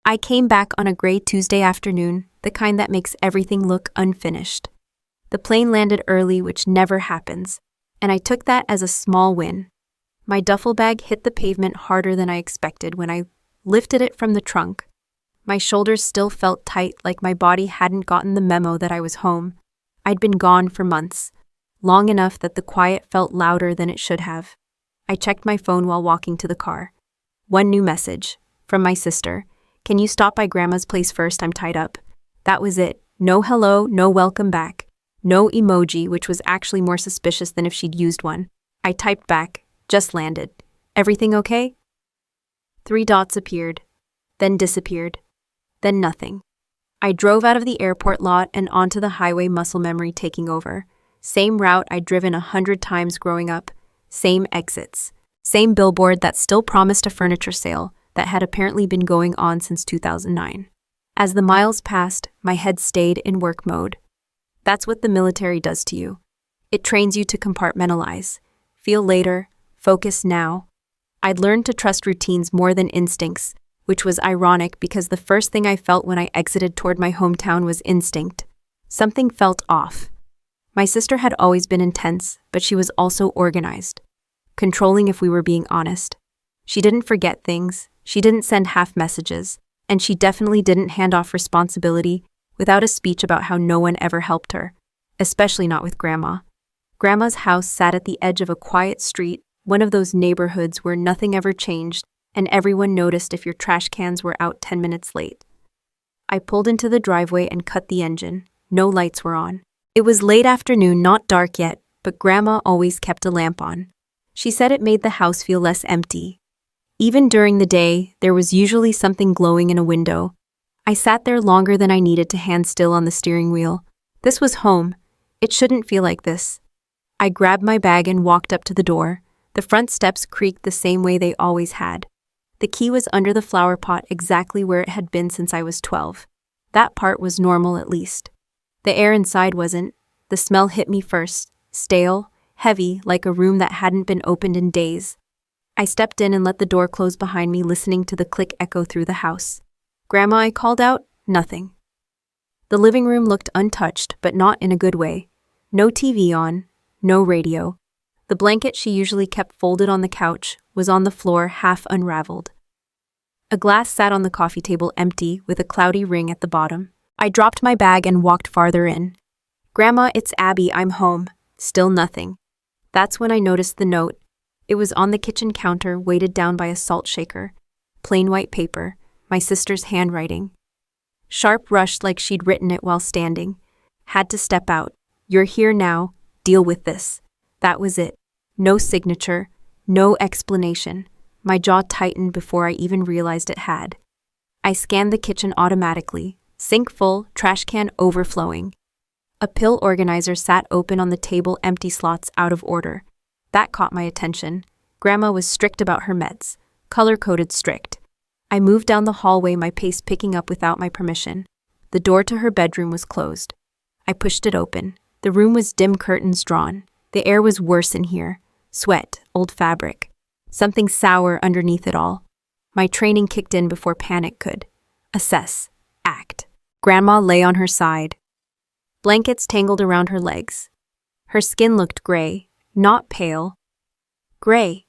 I came back on a gray Tuesday afternoon, the kind that makes everything look unfinished. The plane landed early, which never happens, and I took that as a small win. My duffel bag hit the pavement harder than I expected when I lifted it from the trunk. My shoulders still felt tight, like my body hadn't gotten the memo that I was home. I'd been gone for months, long enough that the quiet felt louder than it should have. I checked my phone while walking to the car. One new message, from my sister. "Can you stop by Grandma's place first? I'm tied up." That was it. No hello, no welcome back. No emoji, which was actually more suspicious than if she'd used one. I typed back, "Just landed. Everything okay?" 3 dots appeared, then disappeared, then nothing. I drove out of the airport lot and onto the highway, muscle memory taking over. Same route I'd driven 100 times growing up. Same exits. Same billboard that still promised a furniture sale that had apparently been going on since 2009. As the miles passed, my head stayed in work mode. That's what the military does to you. It trains you to compartmentalize. Feel later, focus now. I'd learned to trust routines more than instincts, which was ironic because the first thing I felt when I exited toward my hometown was instinct. Something felt off. My sister had always been intense, but she was also organized. Controlling if we were being honest. She didn't forget things, she didn't send half messages, and she definitely didn't hand off responsibility without a speech about how no one ever helped her, especially not with Grandma. Grandma's house sat at the edge of a quiet street, one of those neighborhoods where nothing ever changed and everyone noticed if your trash cans were out 10 minutes late. I pulled into the driveway and cut the engine. No lights were on. It was late afternoon, not dark yet, but Grandma always kept a lamp on. She said it made the house feel less empty. Even during the day, there was usually something glowing in a window. I sat there longer than I needed to hand still on the steering wheel. This was home. It shouldn't feel like this. I grabbed my bag and walked up to the door. The front steps creaked the same way they always had. The key was under the flower pot, exactly where it had been since I was 12. That part was normal, at least. The air inside wasn't. The smell hit me first, stale, heavy, like a room that hadn't been opened in days. I stepped in and let the door close behind me, listening to the click echo through the house. "Grandma," I called out. Nothing. The living room looked untouched, but not in a good way. No TV on, no radio. The blanket she usually kept folded on the couch was on the floor, half unraveled. A glass sat on the coffee table, empty, with a cloudy ring at the bottom. I dropped my bag and walked farther in. "Grandma, it's Abby, I'm home." Still nothing. That's when I noticed the note. It was on the kitchen counter, weighted down by a salt shaker. Plain white paper, my sister's handwriting. Sharp, rushed like she'd written it while standing. "Had to step out. You're here now. Deal with this." That was it. No signature, no explanation. My jaw tightened before I even realized it had. I scanned the kitchen automatically. Sink full, trash can overflowing. A pill organizer sat open on the table, empty slots out of order. That caught my attention. Grandma was strict about her meds. Color-coded strict. I moved down the hallway, my pace picking up without my permission. The door to her bedroom was closed. I pushed it open. The room was dim, curtains drawn. The air was worse in here. Sweat, old fabric. Something sour underneath it all. My training kicked in before panic could. Assess. Act. Grandma lay on her side. Blankets tangled around her legs. Her skin looked gray, not pale. Gray.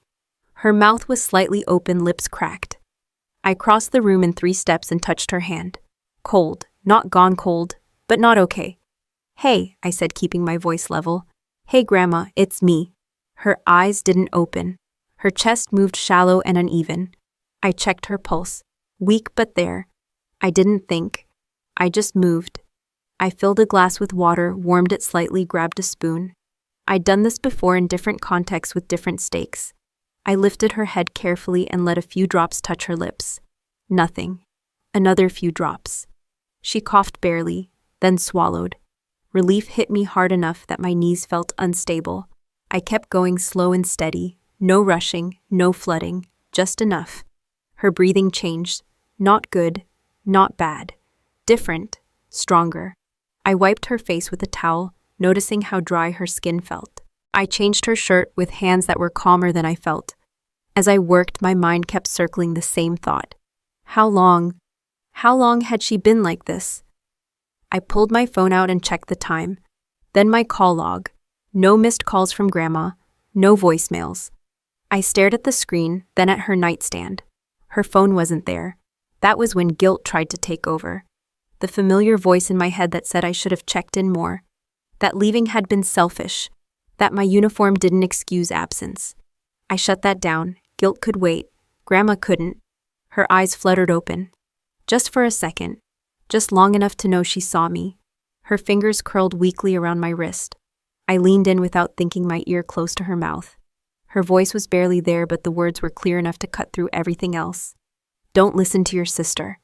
Her mouth was slightly open, lips cracked. I crossed the room in 3 steps and touched her hand. Cold, not gone cold, but not okay. "Hey," I said, keeping my voice level. "Hey, Grandma, it's me." Her eyes didn't open. Her chest moved shallow and uneven. I checked her pulse. Weak but there. I didn't think. I just moved. I filled a glass with water, warmed it slightly, grabbed a spoon. I'd done this before in different contexts with different stakes. I lifted her head carefully and let a few drops touch her lips. Nothing. Another few drops. She coughed barely, then swallowed. Relief hit me hard enough that my knees felt unstable. I kept going, slow and steady. No rushing, no flooding, just enough. Her breathing changed. Not good, not bad. Different, stronger. I wiped her face with a towel, noticing how dry her skin felt. I changed her shirt with hands that were calmer than I felt. As I worked, my mind kept circling the same thought. How long? How long had she been like this? I pulled my phone out and checked the time. Then my call log. No missed calls from Grandma. No voicemails. I stared at the screen, then at her nightstand. Her phone wasn't there. That was when guilt tried to take over. The familiar voice in my head that said I should have checked in more. That leaving had been selfish. That my uniform didn't excuse absence. I shut that down. Guilt could wait. Grandma couldn't. Her eyes fluttered open. Just for a second. Just long enough to know she saw me. Her fingers curled weakly around my wrist. I leaned in without thinking, my ear close to her mouth. Her voice was barely there, but the words were clear enough to cut through everything else. Don't listen to your sister.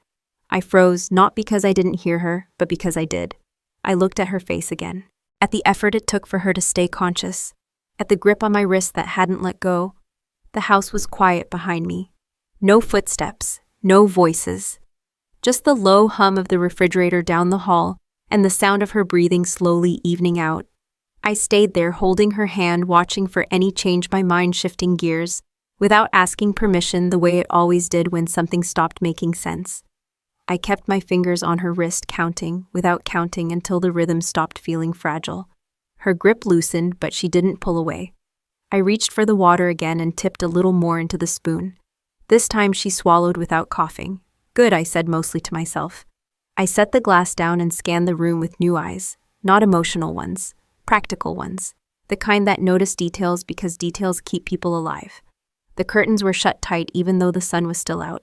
I froze, not because I didn't hear her, but because I did. I looked at her face again. At the effort it took for her to stay conscious. At the grip on my wrist that hadn't let go. The house was quiet behind me. No footsteps, no voices. Just the low hum of the refrigerator down the hall and the sound of her breathing slowly evening out. I stayed there holding her hand, watching for any change, my mind shifting gears, without asking permission the way it always did when something stopped making sense. I kept my fingers on her wrist, counting, without counting, until the rhythm stopped feeling fragile. Her grip loosened, but she didn't pull away. I reached for the water again and tipped a little more into the spoon. This time she swallowed without coughing. Good, I said mostly to myself. I set the glass down and scanned the room with new eyes, not emotional ones. Practical ones, the kind that notice details because details keep people alive. The curtains were shut tight even though the sun was still out.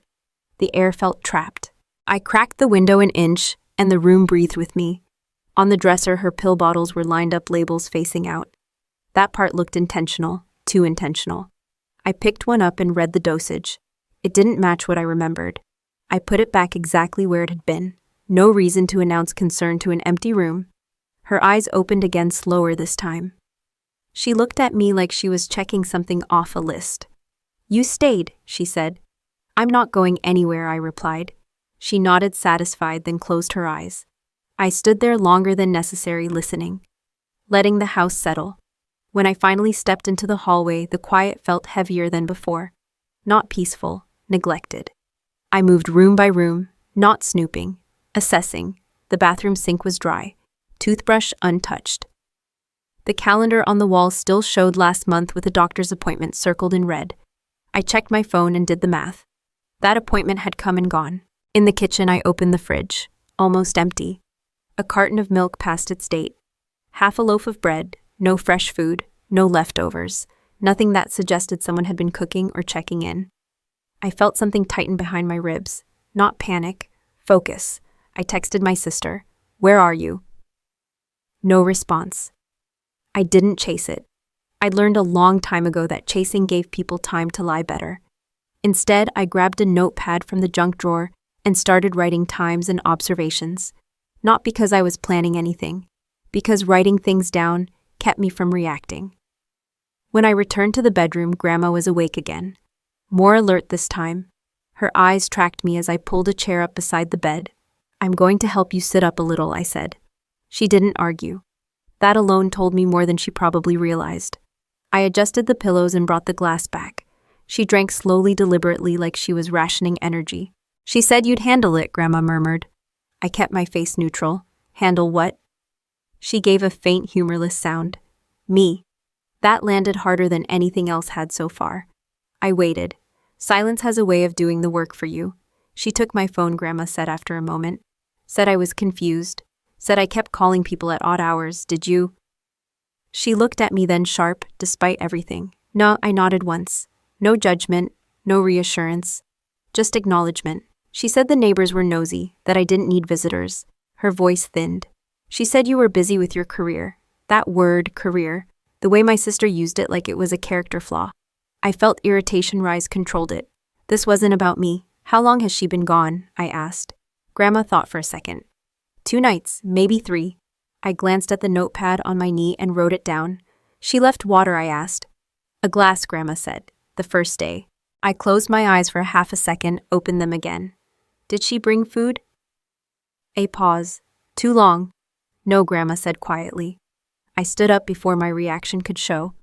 The air felt trapped. I cracked the window an inch, and the room breathed with me. On the dresser, her pill bottles were lined up, labels facing out. That part looked intentional, too intentional. I picked one up and read the dosage. It didn't match what I remembered. I put it back exactly where it had been. No reason to announce concern to an empty room. Her eyes opened again, slower this time. She looked at me like she was checking something off a list. You stayed, she said. I'm not going anywhere, I replied. She nodded, satisfied, then closed her eyes. I stood there longer than necessary, listening, letting the house settle. When I finally stepped into the hallway, the quiet felt heavier than before. Not peaceful, neglected. I moved room by room, not snooping, assessing. The bathroom sink was dry. Toothbrush untouched. The calendar on the wall still showed last month with a doctor's appointment circled in red. I checked my phone and did the math. That appointment had come and gone. In the kitchen, I opened the fridge, almost empty. A carton of milk past its date. Half a loaf of bread, no fresh food, no leftovers, nothing that suggested someone had been cooking or checking in. I felt something tighten behind my ribs. Not panic, focus. I texted my sister, "Where are you?" No response. I didn't chase it. I'd learned a long time ago that chasing gave people time to lie better. Instead, I grabbed a notepad from the junk drawer and started writing times and observations. Not because I was planning anything, because writing things down kept me from reacting. When I returned to the bedroom, Grandma was awake again. More alert this time. Her eyes tracked me as I pulled a chair up beside the bed. I'm going to help you sit up a little, I said. She didn't argue. That alone told me more than she probably realized. I adjusted the pillows and brought the glass back. She drank slowly, deliberately, like she was rationing energy. She said you'd handle it, Grandma murmured. I kept my face neutral. Handle what? She gave a faint, humorless sound. Me. That landed harder than anything else had so far. I waited. Silence has a way of doing the work for you. She took my phone, Grandma said after a moment. Said I was confused. Said I kept calling people at odd hours. Did you? She looked at me then, sharp, despite everything. No, I nodded once. No judgment, no reassurance. Just acknowledgement. She said the neighbors were nosy, that I didn't need visitors. Her voice thinned. She said you were busy with your career. That word, career. The way my sister used it like it was a character flaw. I felt irritation rise, controlled it. This wasn't about me. How long has she been gone? I asked. Grandma thought for a second. 2 nights, maybe 3. I glanced at the notepad on my knee and wrote it down. She left water, I asked. A glass, Grandma said. The first day. I closed my eyes for half a second, opened them again. Did she bring food? A pause. Too long. No, Grandma said quietly. I stood up before my reaction could show.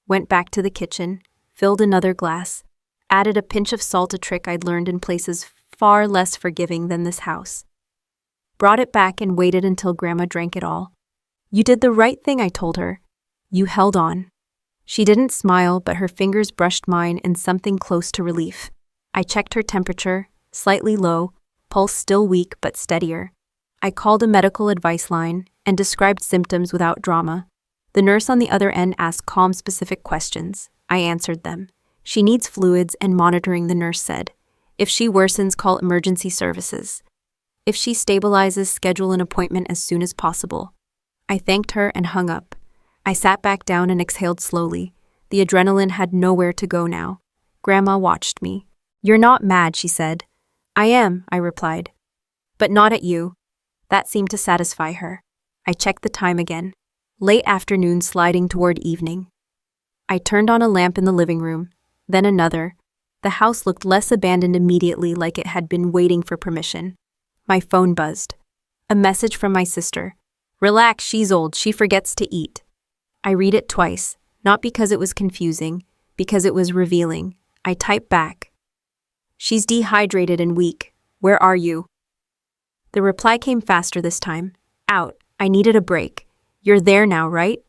Went back to the kitchen, filled another glass, added a pinch of salt, a trick I'd learned in places far less forgiving than this house. Brought it back and waited until Grandma drank it all. You did the right thing, I told her. You held on. She didn't smile, but her fingers brushed mine in something close to relief. I checked her temperature, slightly low, pulse still weak but steadier. I called a medical advice line and described symptoms without drama. The nurse on the other end asked calm, specific questions. I answered them. She needs fluids and monitoring, the nurse said. If she worsens, call emergency services. If she stabilizes, schedule an appointment as soon as possible. I thanked her and hung up. I sat back down and exhaled slowly. The adrenaline had nowhere to go now. Grandma watched me. You're not mad, she said. I am, I replied. But not at you. That seemed to satisfy her. I checked the time again. Late afternoon sliding toward evening. I turned on a lamp in the living room, then another. The house looked less abandoned immediately, like it had been waiting for permission. My phone buzzed. A message from my sister. Relax, she's old, she forgets to eat. I read it twice, not because it was confusing, because it was revealing. I typed back. She's dehydrated and weak. Where are you? The reply came faster this time. Out. I needed a break. You're there now, right?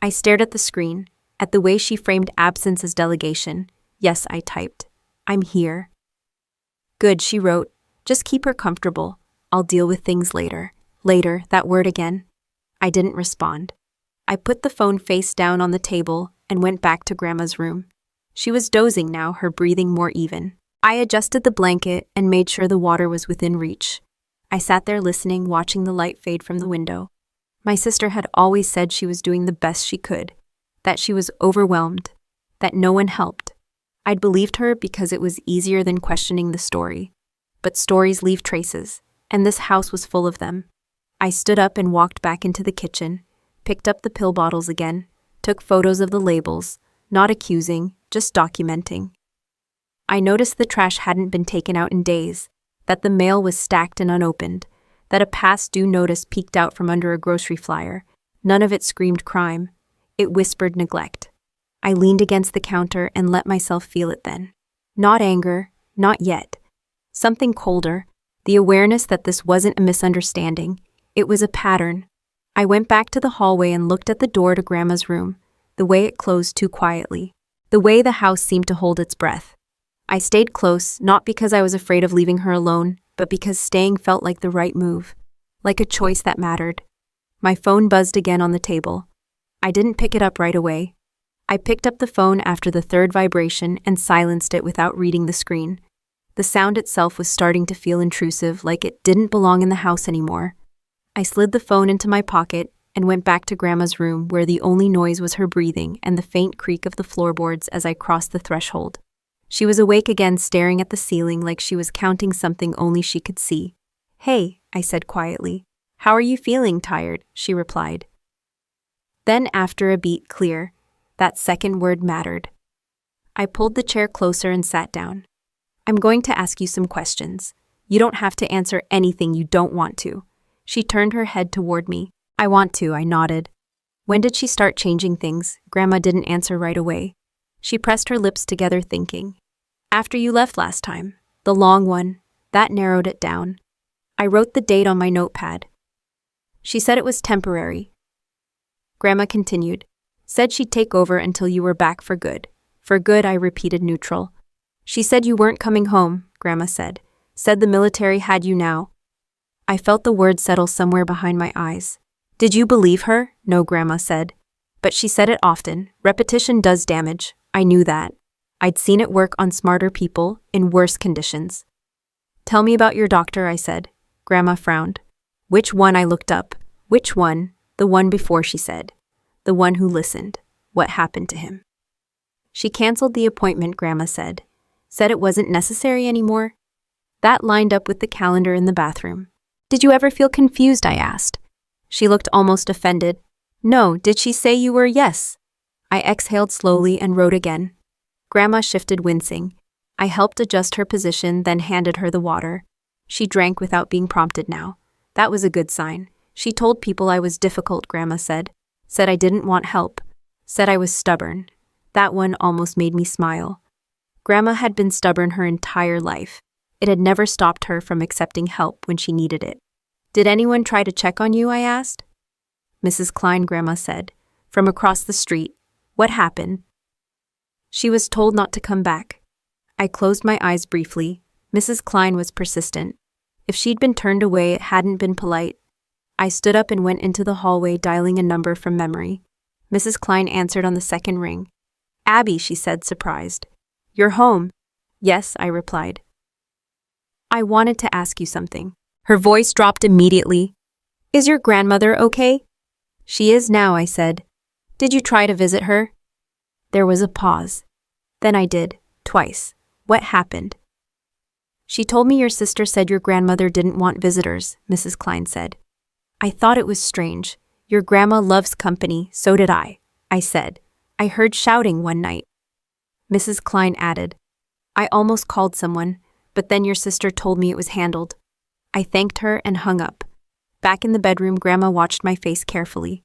I stared at the screen, at the way she framed absence as delegation. Yes, I typed. I'm here. Good, she wrote. Just keep her comfortable. I'll deal with things later. Later, that word again. I didn't respond. I put the phone face down on the table and went back to Grandma's room. She was dozing now, her breathing more even. I adjusted the blanket and made sure the water was within reach. I sat there listening, watching the light fade from the window. My sister had always said she was doing the best she could, that she was overwhelmed, that no one helped. I'd believed her because it was easier than questioning the story. But stories leave traces, and this house was full of them. I stood up and walked back into the kitchen, picked up the pill bottles again, took photos of the labels, not accusing, just documenting. I noticed the trash hadn't been taken out in days, that the mail was stacked and unopened, that a past due notice peeked out from under a grocery flyer. None of it screamed crime. It whispered neglect. I leaned against the counter and let myself feel it then. Not anger, not yet. Something colder, the awareness that this wasn't a misunderstanding. It was a pattern. I went back to the hallway and looked at the door to Grandma's room, the way it closed too quietly, the way the house seemed to hold its breath. I stayed close, not because I was afraid of leaving her alone, but because staying felt like the right move, like a choice that mattered. My phone buzzed again on the table. I didn't pick it up right away. I picked up the phone after the third vibration and silenced it without reading the screen. The sound itself was starting to feel intrusive, like it didn't belong in the house anymore. I slid the phone into my pocket and went back to Grandma's room, where the only noise was her breathing and the faint creak of the floorboards as I crossed the threshold. She was awake again, staring at the ceiling like she was counting something only she could see. Hey, I said quietly. How are you feeling? Tired, she replied. Then, after a beat, clear. That second word mattered. I pulled the chair closer and sat down. I'm going to ask you some questions. You don't have to answer anything you don't want to. She turned her head toward me. I want to, I nodded. When did she start changing things? Grandma didn't answer right away. She pressed her lips together, thinking. After you left last time, the long one, that narrowed it down. I wrote the date on my notepad. She said it was temporary. Grandma continued. Said she'd take over until you were back for good. For good, I repeated, neutral. She said you weren't coming home, Grandma said. Said the military had you now. I felt the word settle somewhere behind my eyes. Did you believe her? No, Grandma said. But she said it often. Repetition does damage. I knew that. I'd seen it work on smarter people in worse conditions. Tell me about your doctor, I said. Grandma frowned. Which one? I looked up. Which one? The one before, she said. The one who listened. What happened to him? She canceled the appointment, Grandma said. Said it wasn't necessary anymore. That lined up with the calendar in the bathroom. Did you ever feel confused? I asked. She looked almost offended. No, did she say you were? Yes. I exhaled slowly and wrote again. Grandma shifted, wincing. I helped adjust her position, then handed her the water. She drank without being prompted now. That was a good sign. She told people I was difficult, Grandma said. Said I didn't want help. Said I was stubborn. That one almost made me smile. Grandma had been stubborn her entire life. It had never stopped her from accepting help when she needed it. "Did anyone try to check on you?" I asked. "Mrs. Klein," Grandma said, from across the street. "What happened?" "She was told not to come back." I closed my eyes briefly. Mrs. Klein was persistent. If she'd been turned away, it hadn't been polite. I stood up and went into the hallway, dialing a number from memory. Mrs. Klein answered on the second ring. "Abby," she said, surprised. "You're home?" "Yes," I replied. "I wanted to ask you something." Her voice dropped immediately. "Is your grandmother okay?" "She is now," I said. "Did you try to visit her?" There was a pause. Then I did, twice. "What happened?" "She told me your sister said your grandmother didn't want visitors," Mrs. Klein said. I thought it was strange. "Your grandma loves company, so did I said. "I heard shouting one night." Mrs. Klein added, "I almost called someone, but then your sister told me it was handled." I thanked her and hung up. Back in the bedroom, Grandma watched my face carefully.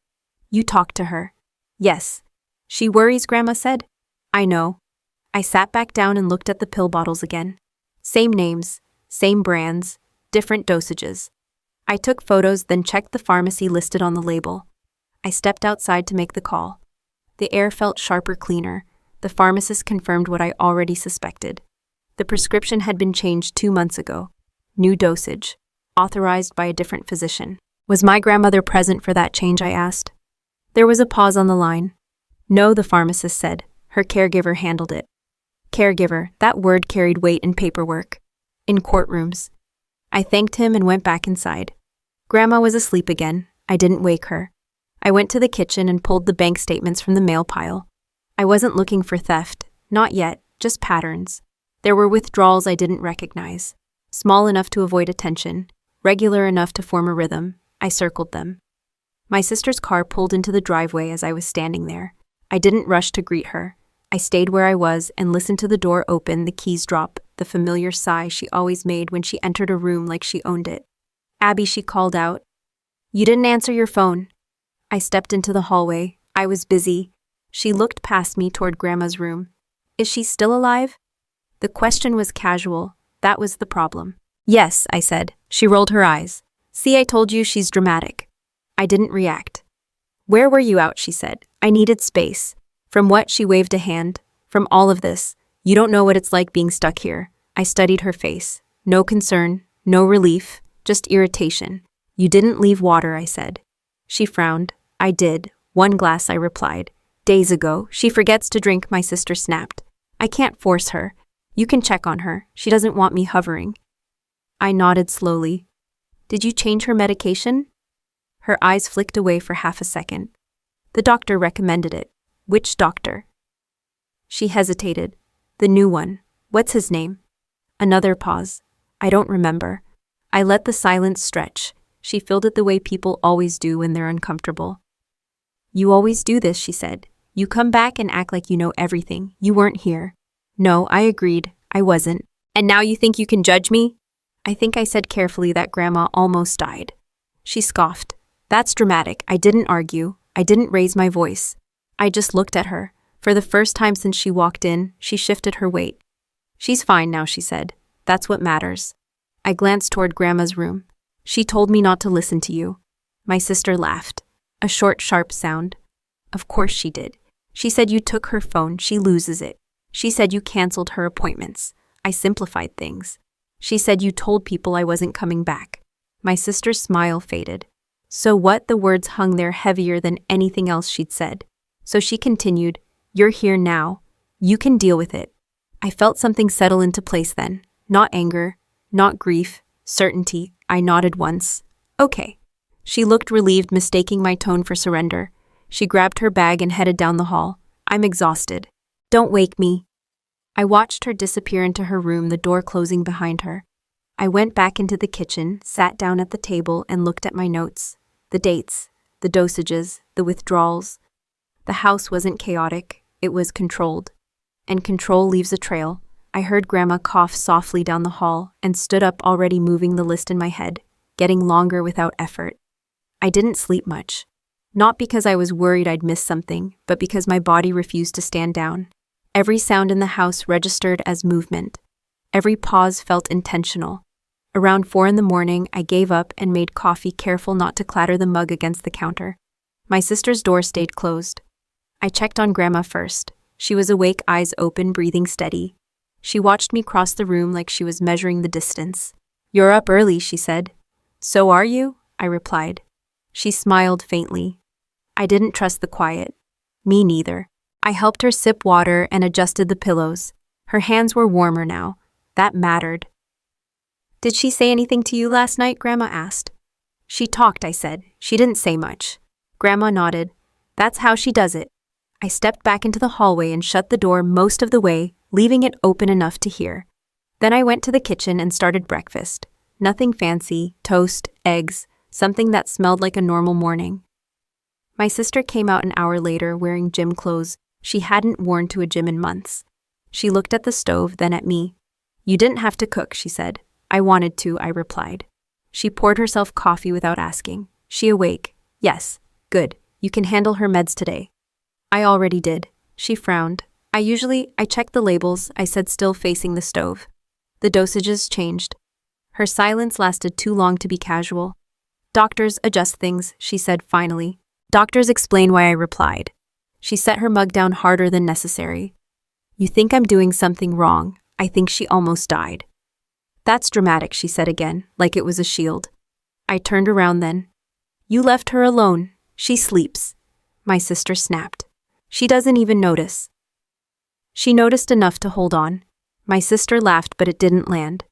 "You talked to her?" "Yes." "She worries," Grandma said. "I know." I sat back down and looked at the pill bottles again. Same names, same brands, different dosages. I took photos, then checked the pharmacy listed on the label. I stepped outside to make the call. The air felt sharper, cleaner. The pharmacist confirmed what I already suspected. The prescription had been changed 2 months ago. New dosage. Authorized by a different physician. Was my grandmother present for that change, I asked. There was a pause on the line. No, the pharmacist said. Her caregiver handled it. Caregiver, that word carried weight in paperwork. In courtrooms. I thanked him and went back inside. Grandma was asleep again. I didn't wake her. I went to the kitchen and pulled the bank statements from the mail pile. I wasn't looking for theft. Not yet, just patterns. There were withdrawals I didn't recognize. Small enough to avoid attention. Regular enough to form a rhythm. I circled them. My sister's car pulled into the driveway as I was standing there. I didn't rush to greet her. I stayed where I was and listened to the door open, the keys drop, the familiar sigh she always made when she entered a room like she owned it. "Abby," she called out. "You didn't answer your phone." I stepped into the hallway. I was busy. She looked past me toward Grandma's room. "Is she still alive?" The question was casual. That was the problem. "Yes," I said. She rolled her eyes. "See, I told you she's dramatic." I didn't react. "Where were you out?" she said. I needed space. From what? She waved a hand. "From all of this. You don't know what it's like being stuck here." I studied her face. No concern, no relief, just irritation. "You didn't leave water," I said. She frowned. "I did. 1 glass," I replied. "Days ago. She forgets to drink," my sister snapped. "I can't force her. You can check on her. She doesn't want me hovering." I nodded slowly. "Did you change her medication?" Her eyes flicked away for half a second. "The doctor recommended it." "Which doctor?" She hesitated. "The new one. What's his name?" Another pause. "I don't remember." I let the silence stretch. She filled it the way people always do when they're uncomfortable. "You always do this," she said. "You come back and act like you know everything. You weren't here." "No," I agreed. "I wasn't." "And now you think you can judge me?" I think I said carefully that Grandma almost died. She scoffed. "That's dramatic." I didn't argue. I didn't raise my voice. I just looked at her. For the first time since she walked in, she shifted her weight. "She's fine now," she said. "That's what matters." I glanced toward Grandma's room. "She told me not to listen to you." My sister laughed. A short, sharp sound. "Of course she did. She said you took her phone. She loses it. She said you canceled her appointments." I simplified things. "She said you told people I wasn't coming back." My sister's smile faded. So what? The words hung there heavier than anything else she'd said. So she continued, "You're here now. You can deal with it." I felt something settle into place then. Not anger, not grief, certainty. I nodded once. "Okay." She looked relieved, mistaking my tone for surrender. She grabbed her bag and headed down the hall. "I'm exhausted. Don't wake me." I watched her disappear into her room, the door closing behind her. I went back into the kitchen, sat down at the table, and looked at my notes. The dates, the dosages, the withdrawals. The house wasn't chaotic, it was controlled. And control leaves a trail. I heard Grandma cough softly down the hall and stood up, already moving the list in my head, getting longer without effort. I didn't sleep much. Not because I was worried I'd miss something, but because my body refused to stand down. Every sound in the house registered as movement. Every pause felt intentional. Around 4 in the morning, I gave up and made coffee, careful not to clatter the mug against the counter. My sister's door stayed closed. I checked on Grandma first. She was awake, eyes open, breathing steady. She watched me cross the room like she was measuring the distance. "You're up early," she said. "So are you?" I replied. She smiled faintly. I didn't trust the quiet. Me neither. I helped her sip water and adjusted the pillows. Her hands were warmer now. That mattered. "Did she say anything to you last night?" Grandma asked. "She talked," I said. "She didn't say much." Grandma nodded. "That's how she does it." I stepped back into the hallway and shut the door most of the way, leaving it open enough to hear. Then I went to the kitchen and started breakfast. Nothing fancy, toast, eggs, something that smelled like a normal morning. My sister came out an hour later wearing gym clothes she hadn't worn to a gym in months. She looked at the stove, then at me. "You didn't have to cook," she said. "I wanted to," I replied. She poured herself coffee without asking. "She awake?" "Yes." "Good. You can handle her meds today." "I already did." She frowned. I check the labels," I said, still facing the stove. The dosages changed. Her silence lasted too long to be casual. "Doctors adjust things," she said finally. "Doctors explain why," I replied. She set her mug down harder than necessary. "You think I'm doing something wrong. I think she almost died." "That's dramatic," she said again, like it was a shield. I turned around then. "You left her alone. She sleeps." My sister snapped. "She doesn't even notice." She noticed enough to hold on. My sister laughed, but it didn't land.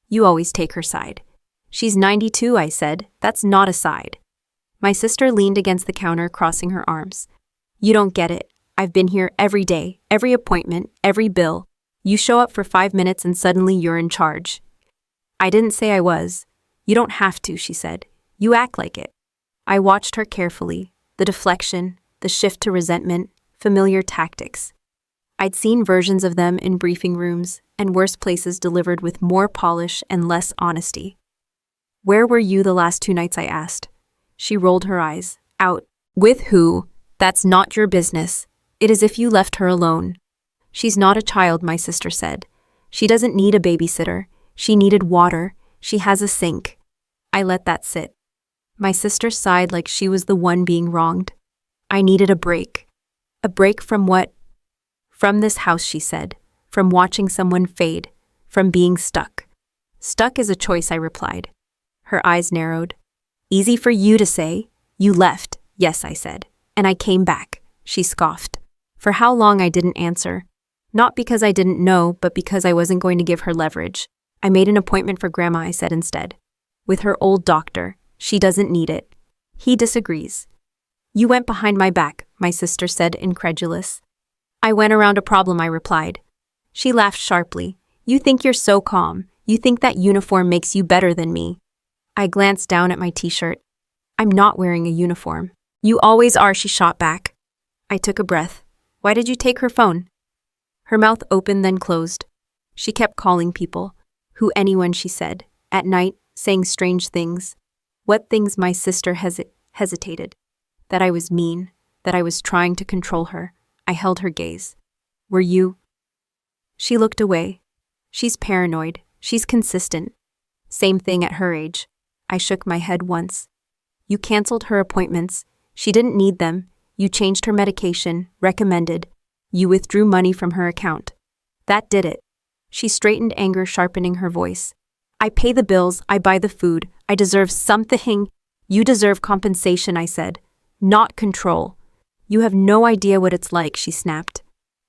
"You always take her side." "She's 92, I said. "That's not a side." My sister leaned against the counter, crossing her arms. "You don't get it. I've been here every day, every appointment, every bill. You show up for 5 minutes and suddenly you're in charge." I didn't say I was. "You don't have to," she said. "You act like it." I watched her carefully. The deflection, the shift to resentment, familiar tactics. I'd seen versions of them in briefing rooms, and worse places delivered with more polish and less honesty. "Where were you the last 2 nights?" I asked. She rolled her eyes. "Out." "With who?" "That's not your business. It is if you left her alone." "She's not a child," my sister said. "She doesn't need a babysitter. She needed water. She has a sink." I let that sit. My sister sighed like she was the one being wronged. I needed a break. "A break from what?" "From this house," she said. "From watching someone fade. From being stuck." "Stuck is a choice," I replied. Her eyes narrowed. "Easy for you to say. You left." "Yes," I said. "And I came back." She scoffed. For how long, I didn't answer. Not because I didn't know, but because I wasn't going to give her leverage. "I made an appointment for Grandma," I said instead. "With her old doctor. She doesn't need it." "He disagrees." "You went behind my back," my sister said, incredulous. "I went around a problem," I replied. She laughed sharply. "You think you're so calm. You think that uniform makes you better than me." I glanced down at my t-shirt. "I'm not wearing a uniform." "You always are," she shot back. I took a breath. "Why did you take her phone?" Her mouth opened, then closed. She kept calling people. Who, anyone, she said. At night, saying strange things. What things? My sister hesitated. That I was mean. That I was trying to control her. I held her gaze. "Were you?" She looked away. "She's paranoid. She's consistent. Same thing at her age." I shook my head once. "You canceled her appointments. She didn't need them. You changed her medication, recommended. You withdrew money from her account. That did it." She straightened, anger sharpening her voice. "I pay the bills. I buy the food. I deserve something." "You deserve compensation," I said. "Not control." "You have no idea what it's like," she snapped.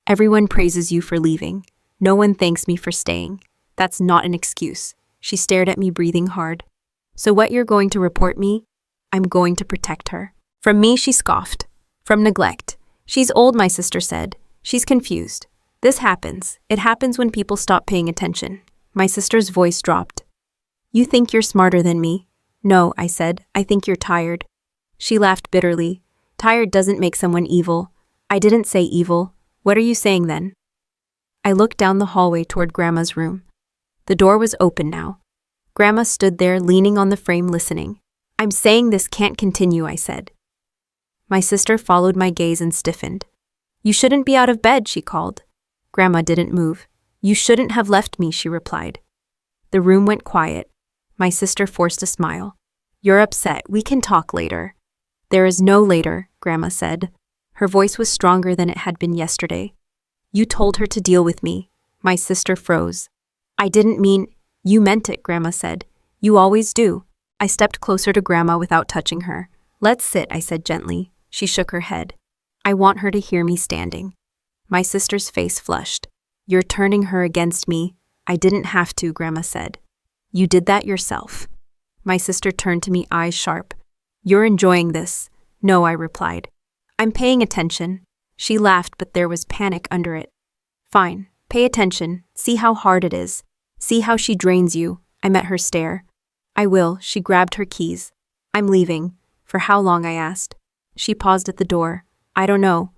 "Everyone praises you for leaving. No one thanks me for staying. That's not an excuse." She stared at me, breathing hard. "So what, you're going to report me?" "I'm going to protect her." "From me?" she scoffed. "From neglect." "She's old," my sister said. "She's confused. This happens. It happens when people stop paying attention." My sister's voice dropped. "You think you're smarter than me?" "No," I said. "I think you're tired." She laughed bitterly. "Tired doesn't make someone evil." "I didn't say evil. What are you saying then?" I looked down the hallway toward Grandma's room. The door was open now. Grandma stood there, leaning on the frame, listening. "I'm saying this can't continue," I said. My sister followed my gaze and stiffened. "You shouldn't be out of bed," she called. Grandma didn't move. You shouldn't have left me, she replied. The room went quiet. My sister forced a smile. You're upset. We can talk later. There is no later, Grandma said. Her voice was stronger than it had been yesterday. You told her to deal with me. My sister froze. I didn't mean… You meant it, Grandma said. You always do. I stepped closer to Grandma without touching her. Let's sit, I said gently. She shook her head. I want her to hear me standing. My sister's face flushed. You're turning her against me. I didn't have to, Grandma said. You did that yourself. My sister turned to me, eyes sharp. You're enjoying this. No, I replied. I'm paying attention. She laughed, but there was panic under it. Fine, pay attention. See how hard it is. See how she drains you. I met her stare. I will. She grabbed her keys. I'm leaving. For how long, I asked. She paused at the door. I don't know.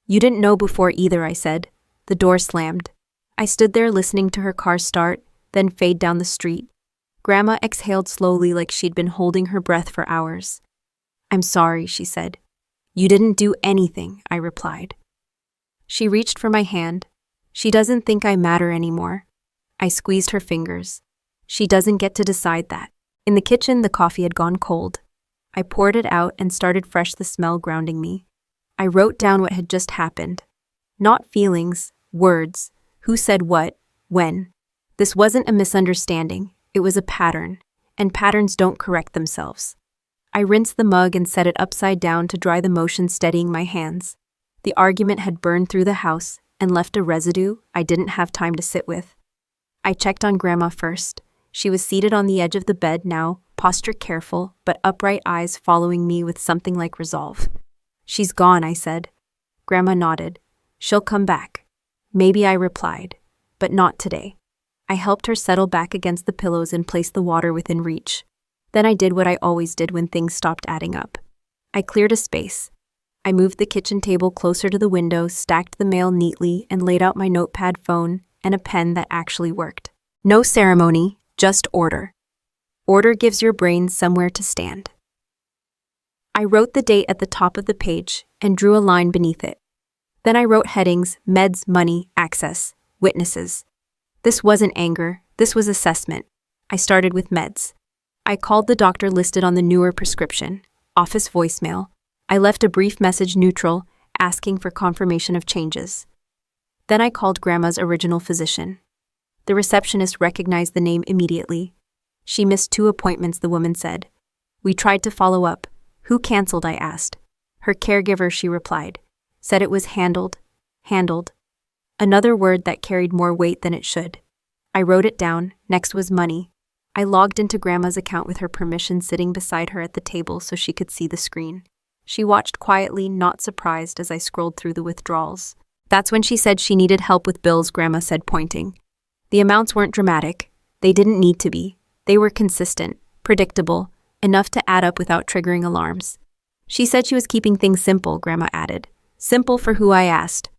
You didn't know before either, I said. The door slammed. I stood there listening to her car start, then fade down the street. Grandma exhaled slowly like she'd been holding her breath for hours. I'm sorry, she said. You didn't do anything, I replied. She reached for my hand. She doesn't think I matter anymore. I squeezed her fingers. She doesn't get to decide that. In the kitchen, the coffee had gone cold. I poured it out and started fresh, the smell grounding me. I wrote down what had just happened. Not feelings, words, who said what, when. This wasn't a misunderstanding, it was a pattern, and patterns don't correct themselves. I rinsed the mug and set it upside down to dry the motion, steadying my hands. The argument had burned through the house and left a residue I didn't have time to sit with. I checked on Grandma first. She was seated on the edge of the bed now, posture careful, but upright, eyes following me with something like resolve. She's gone, I said. Grandma nodded. She'll come back. Maybe, I replied, but not today. I helped her settle back against the pillows and placed the water within reach. Then I did what I always did when things stopped adding up. I cleared a space. I moved the kitchen table closer to the window, stacked the mail neatly, and laid out my notepad, phone, and a pen that actually worked. No ceremony, just order. Order gives your brain somewhere to stand. I wrote the date at the top of the page and drew a line beneath it. Then I wrote headings: meds, money, access, witnesses. This wasn't anger, this was assessment. I started with meds. I called the doctor listed on the newer prescription, office voicemail. I left a brief message, neutral, asking for confirmation of changes. Then I called Grandma's original physician. The receptionist recognized the name immediately. She missed 2 appointments, the woman said. We tried to follow up. Who canceled, I asked. Her caregiver, she replied. Said it was handled. Handled. Another word that carried more weight than it should. I wrote it down. Next was money. I logged into Grandma's account with her permission, sitting beside her at the table so she could see the screen. She watched quietly, not surprised, as I scrolled through the withdrawals. That's when she said she needed help with bills, Grandma said, pointing. The amounts weren't dramatic. They didn't need to be. They were consistent, predictable, enough to add up without triggering alarms. She said she was keeping things simple, Grandma added. Simple for who, I asked.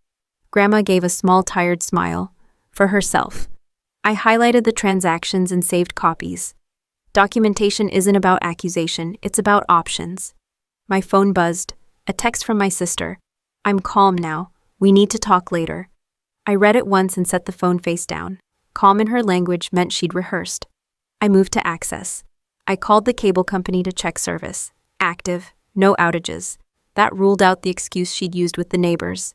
Grandma gave a small, tired smile. For herself. I highlighted the transactions and saved copies. Documentation isn't about accusation, it's about options. My phone buzzed. A text from my sister. I'm calm now. We need to talk later. I read it once and set the phone face down. Calm in her language meant she'd rehearsed. I moved to access. I called the cable company to check service. Active, no outages. That ruled out the excuse she'd used with the neighbors.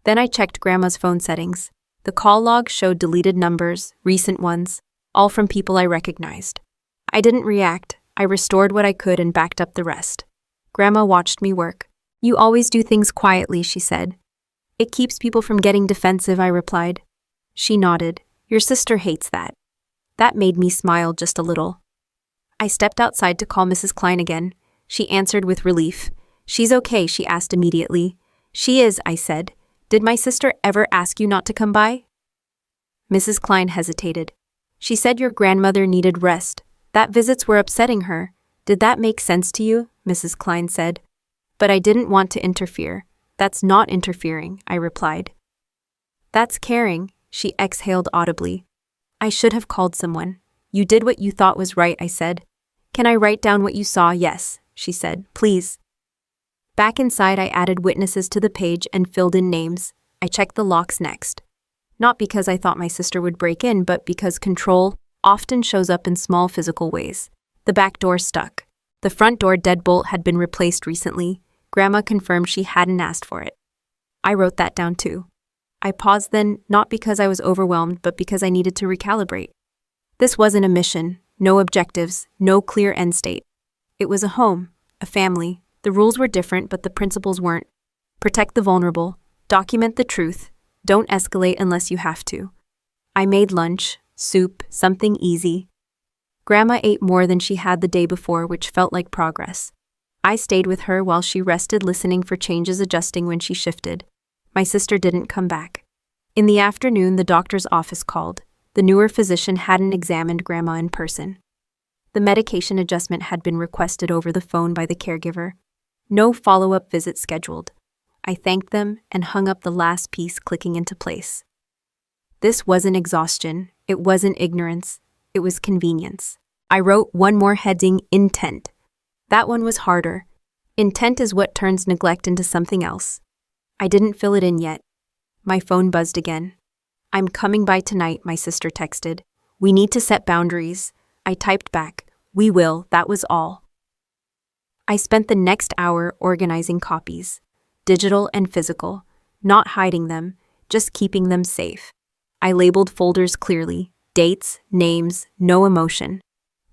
Then I checked Grandma's phone settings. The call log showed deleted numbers, recent ones, all from people I recognized. I didn't react. I restored what I could and backed up the rest. Grandma watched me work. You always do things quietly, she said. It keeps people from getting defensive, I replied. She nodded. Your sister hates that. That made me smile just a little. I stepped outside to call Mrs. Klein again. She answered with relief. She's okay, she asked immediately. She is, I said. Did my sister ever ask you not to come by? Mrs. Klein hesitated. She said your grandmother needed rest. That visits were upsetting her. Did that make sense to you? Mrs. Klein said. But I didn't want to interfere. That's not interfering, I replied. That's caring, she exhaled audibly. I should have called someone. You did what you thought was right, I said. Can I write down what you saw? Yes, she said. Please. Back inside, I added witnesses to the page and filled in names. I checked the locks next. Not because I thought my sister would break in, but because control often shows up in small physical ways. The back door stuck. The front door deadbolt had been replaced recently. Grandma confirmed she hadn't asked for it. I wrote that down too. I paused then, not because I was overwhelmed, but because I needed to recalibrate. This wasn't a mission, no objectives, no clear end state. It was a home, a family. The rules were different, but the principles weren't. Protect the vulnerable, document the truth, don't escalate unless you have to. I made lunch, soup, something easy. Grandma ate more than she had the day before, which felt like progress. I stayed with her while she rested, listening for changes, adjusting when she shifted. My sister didn't come back. In the afternoon, the doctor's office called. The newer physician hadn't examined Grandma in person. The medication adjustment had been requested over the phone by the caregiver. No follow-up visit scheduled. I thanked them and hung up the last piece, clicking into place. This wasn't exhaustion. It wasn't ignorance. It was convenience. I wrote one more heading: intent. That one was harder. Intent is what turns neglect into something else. I didn't fill it in yet. My phone buzzed again. "I'm coming by tonight," my sister texted. "We need to set boundaries." I typed back, "We will," that was all. I spent the next hour organizing copies, digital and physical, not hiding them, just keeping them safe. I labeled folders clearly, dates, names, no emotion.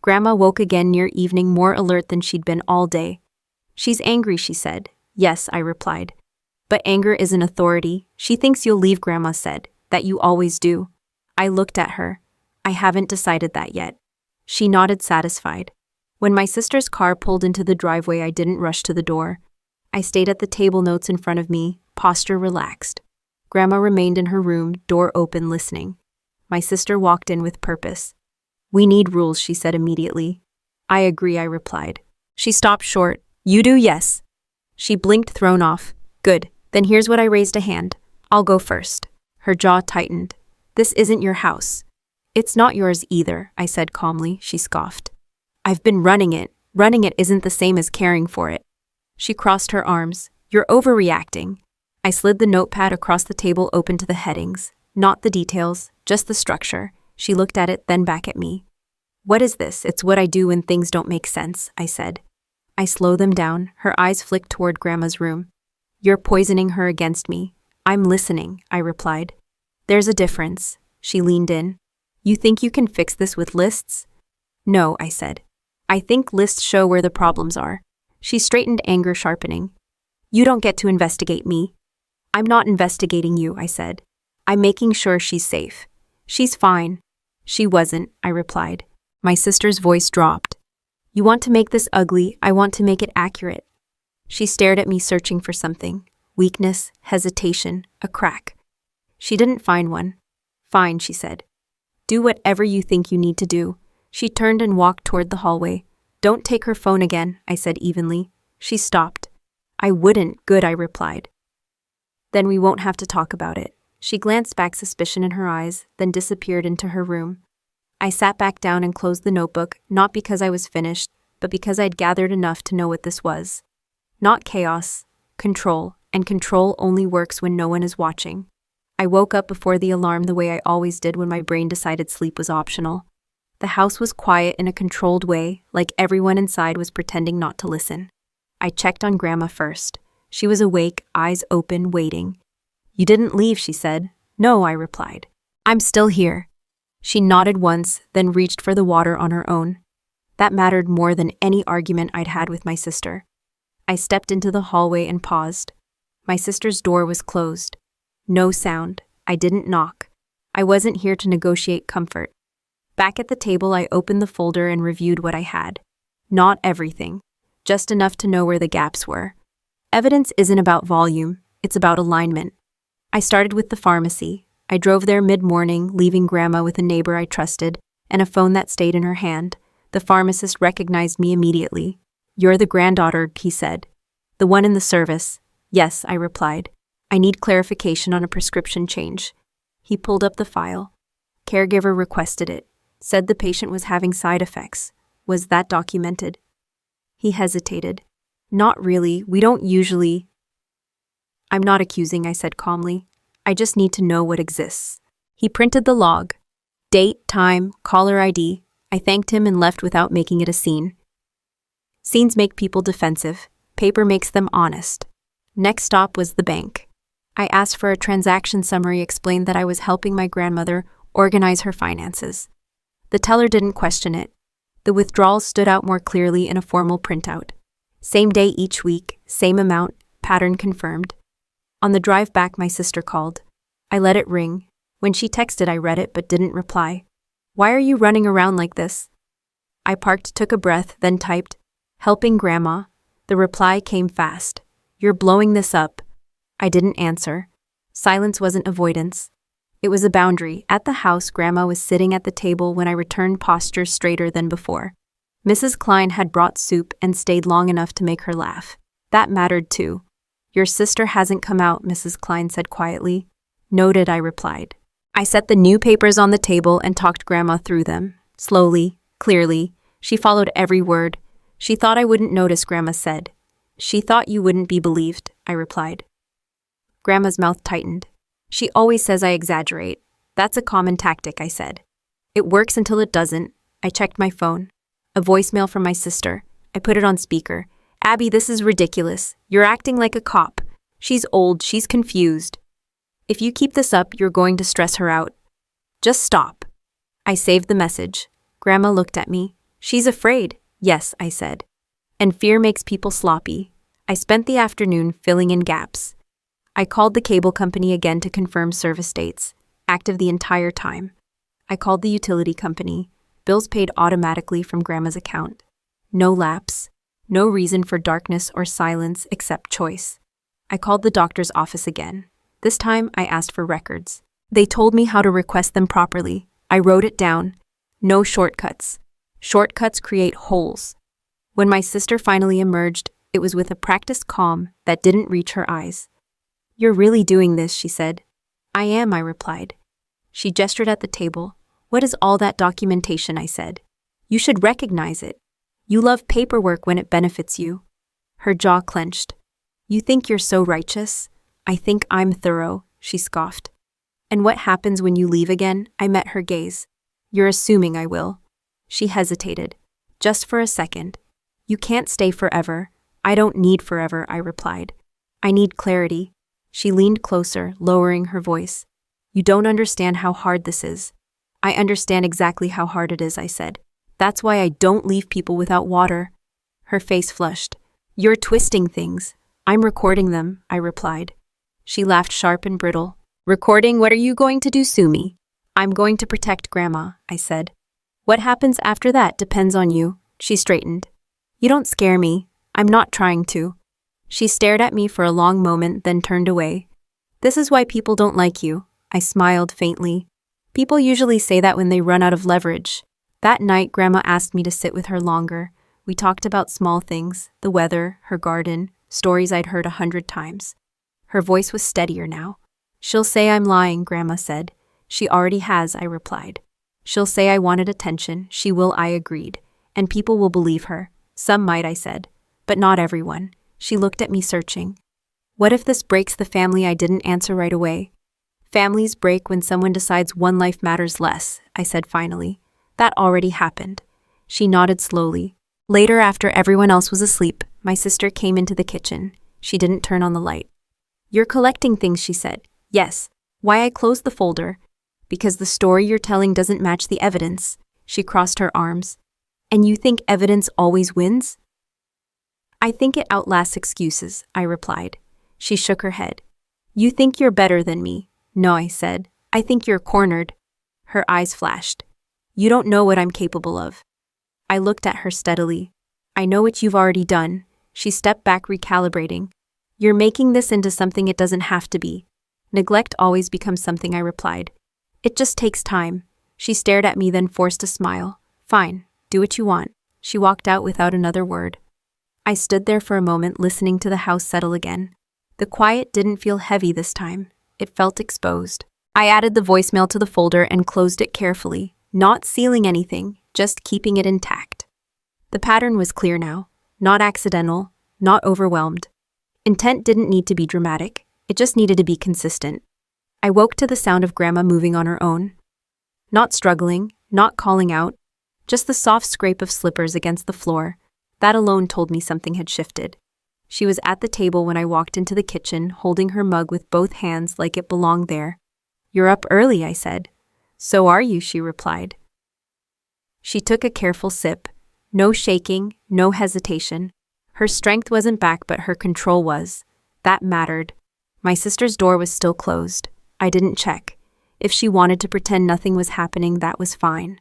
Grandma woke again near evening, more alert than she'd been all day. "She's angry," she said. "Yes," I replied. "But anger isn't authority. She thinks you'll leave," Grandma said. "That you always do." I looked at her. "I haven't decided that yet." She nodded, satisfied. When my sister's car pulled into the driveway, I didn't rush to the door. I stayed at the table, notes in front of me, posture relaxed. Grandma remained in her room, door open, listening. My sister walked in with purpose. "We need rules," she said immediately. "I agree," I replied. She stopped short. "You do?" "Yes." She blinked, thrown off. "Good. Then here's what." I raised a hand. "I'll go first." Her jaw tightened. "This isn't your house." "It's not yours either," I said calmly. She scoffed. "I've been running it. Running it isn't the same as caring for it." She crossed her arms. "You're overreacting." I slid the notepad across the table, open to the headings. Not the details, just the structure. She looked at it, then back at me. "What is this?" "It's what I do when things don't make sense," I said. I slowed them down. Her eyes flicked toward Grandma's room. "You're poisoning her against me." "I'm listening," I replied. "There's a difference." She leaned in. "You think you can fix this with lists?" "No," I said. "I think lists show where the problems are." She straightened, anger sharpening. "You don't get to investigate me." "I'm not investigating you," I said. "I'm making sure she's safe." "She's fine." "She wasn't," I replied. My sister's voice dropped. "You want to make this ugly, I want to make it accurate." She stared at me, searching for something. Weakness, hesitation, a crack. She didn't find one. "Fine," she said. "Do whatever you think you need to do." She turned and walked toward the hallway. "Don't take her phone again," I said evenly. She stopped. "I wouldn't." "Good," I replied. "Then we won't have to talk about it." She glanced back, suspicion in her eyes, then disappeared into her room. I sat back down and closed the notebook, not because I was finished, but because I'd gathered enough to know what this was. Not chaos, control, and control only works when no one is watching. I woke up before the alarm, the way I always did when my brain decided sleep was optional. The house was quiet in a controlled way, like everyone inside was pretending not to listen. I checked on Grandma first. She was awake, eyes open, waiting. "You didn't leave," she said. "No," I replied. "I'm still here." She nodded once, then reached for the water on her own. That mattered more than any argument I'd had with my sister. I stepped into the hallway and paused. My sister's door was closed. No sound. I didn't knock. I wasn't here to negotiate comfort. Back at the table, I opened the folder and reviewed what I had. Not everything, just enough to know where the gaps were. Evidence isn't about volume, it's about alignment. I started with the pharmacy. I drove there mid-morning, leaving Grandma with a neighbor I trusted and a phone that stayed in her hand. The pharmacist recognized me immediately. "You're the granddaughter," he said. "The one in the service." "Yes," I replied. "I need clarification on a prescription change." He pulled up the file. Caregiver requested it. Said the patient was having side effects. Was that documented? He hesitated. "Not really. We don't usually." "I'm not accusing," I said calmly. "I just need to know what exists." He printed the log. Date, time, caller ID. I thanked him and left without making it a scene. Scenes make people defensive. Paper makes them honest. Next stop was the bank. I asked for a transaction summary, explained that I was helping my grandmother organize her finances. The teller didn't question it. The withdrawals stood out more clearly in a formal printout. Same day each week, same amount, pattern confirmed. On the drive back, my sister called. I let it ring. When she texted, I read it but didn't reply. Why are you running around like this? I parked, took a breath, then typed, helping Grandma. The reply came fast. You're blowing this up. I didn't answer. Silence wasn't avoidance. It was a boundary. At the house, Grandma was sitting at the table when I returned, posture straighter than before. Mrs. Klein had brought soup and stayed long enough to make her laugh. That mattered too. Your sister hasn't come out, Mrs. Klein said quietly. Noted, I replied. I set the new papers on the table and talked Grandma through them. Slowly, clearly. She followed every word. She thought I wouldn't notice, Grandma said. She thought you wouldn't be believed, I replied. Grandma's mouth tightened. She always says I exaggerate. That's a common tactic, I said. It works until it doesn't. I checked my phone. A voicemail from my sister. I put it on speaker. Abby, this is ridiculous. You're acting like a cop. She's old, she's confused. If you keep this up, you're going to stress her out. Just stop. I saved the message. Grandma looked at me. She's afraid. Yes, I said. And fear makes people sloppy. I spent the afternoon filling in gaps. I called the cable company again to confirm service dates, active the entire time. I called the utility company. Bills paid automatically from Grandma's account. No lapse. No reason for darkness or silence except choice. I called the doctor's office again. This time, I asked for records. They told me how to request them properly. I wrote it down. No shortcuts. Shortcuts create holes. When my sister finally emerged, it was with a practiced calm that didn't reach her eyes. You're really doing this, she said. I am, I replied. She gestured at the table. What is all that documentation, I said. You should recognize it. You love paperwork when it benefits you. Her jaw clenched. You think you're so righteous? I think I'm thorough, she scoffed. And what happens when you leave again? I met her gaze. You're assuming I will. She hesitated. Just for a second. You can't stay forever. I don't need forever, I replied. I need clarity. She leaned closer, lowering her voice. You don't understand how hard this is. I understand exactly how hard it is, I said. That's why I don't leave people without water. Her face flushed. You're twisting things. I'm recording them, I replied. She laughed sharp and brittle. Recording? What are you going to do, sue me? I'm going to protect Grandma, I said. What happens after that depends on you. She straightened. You don't scare me. I'm not trying to. She stared at me for a long moment, then turned away. This is why people don't like you. I smiled faintly. People usually say that when they run out of leverage. That night, Grandma asked me to sit with her longer. We talked about small things, the weather, her garden, stories I'd heard 100 times. Her voice was steadier now. She'll say I'm lying, Grandma said. She already has, I replied. She'll say I wanted attention. She will, I agreed. And people will believe her. Some might, I said. But not everyone. She looked at me searching. What if this breaks the family? I didn't answer right away. Families break when someone decides one life matters less, I said finally. That already happened. She nodded slowly. Later, after everyone else was asleep, my sister came into the kitchen. She didn't turn on the light. You're collecting things, she said. Yes. Why? I closed the folder. Because the story you're telling doesn't match the evidence. She crossed her arms. And you think evidence always wins? I think it outlasts excuses, I replied. She shook her head. You think you're better than me. No, I said. I think you're cornered. Her eyes flashed. You don't know what I'm capable of. I looked at her steadily. I know what you've already done. She stepped back, recalibrating. You're making this into something it doesn't have to be. Neglect always becomes something, I replied. It just takes time. She stared at me, then forced a smile. Fine, do what you want. She walked out without another word. I stood there for a moment, listening to the house settle again. The quiet didn't feel heavy this time. It felt exposed. I added the voicemail to the folder and closed it carefully, not sealing anything, just keeping it intact. The pattern was clear now. Not accidental, not overwhelmed. Intent didn't need to be dramatic. It just needed to be consistent. I woke to the sound of Grandma moving on her own. Not struggling, not calling out, just the soft scrape of slippers against the floor. That alone told me something had shifted. She was at the table when I walked into the kitchen, holding her mug with both hands like it belonged there. "You're up early," I said. "So are you," she replied. She took a careful sip. No shaking, no hesitation. Her strength wasn't back, but her control was. That mattered. My sister's door was still closed. I didn't check. If she wanted to pretend nothing was happening, that was fine.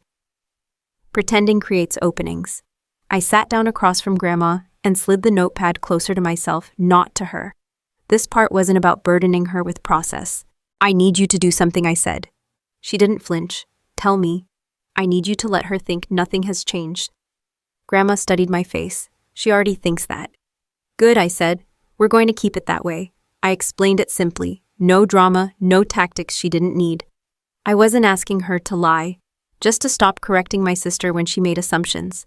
Pretending creates openings. I sat down across from Grandma and slid the notepad closer to myself, not to her. This part wasn't about burdening her with process. "I need you to do something," I said. She didn't flinch. "Tell me." "I need you to let her think nothing has changed." Grandma studied my face. "She already thinks that." "Good," I said. "We're going to keep it that way." I explained it simply. No drama, no tactics she didn't need. I wasn't asking her to lie, just to stop correcting my sister when she made assumptions.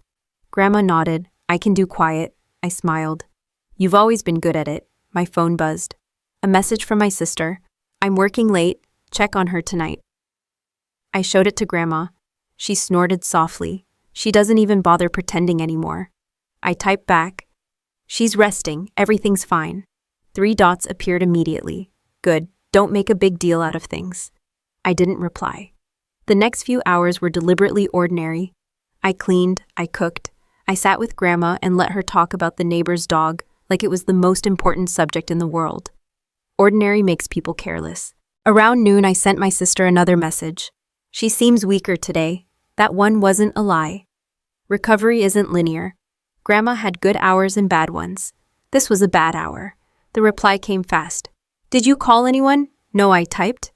Grandma nodded. "I can do quiet." I smiled. "You've always been good at it." My phone buzzed. A message from my sister. "I'm working late. Check on her tonight." I showed it to Grandma. She snorted softly. She doesn't even bother pretending anymore. I typed back. "She's resting. Everything's fine." 3 dots appeared immediately. "Good. Don't make a big deal out of things." I didn't reply. The next few hours were deliberately ordinary. I cleaned, I cooked, I sat with Grandma and let her talk about the neighbor's dog like it was the most important subject in the world. Ordinary makes people careless. Around noon, I sent my sister another message. "She seems weaker today." That one wasn't a lie. Recovery isn't linear. Grandma had good hours and bad ones. This was a bad hour. The reply came fast. "Did you call anyone?" "No," I typed.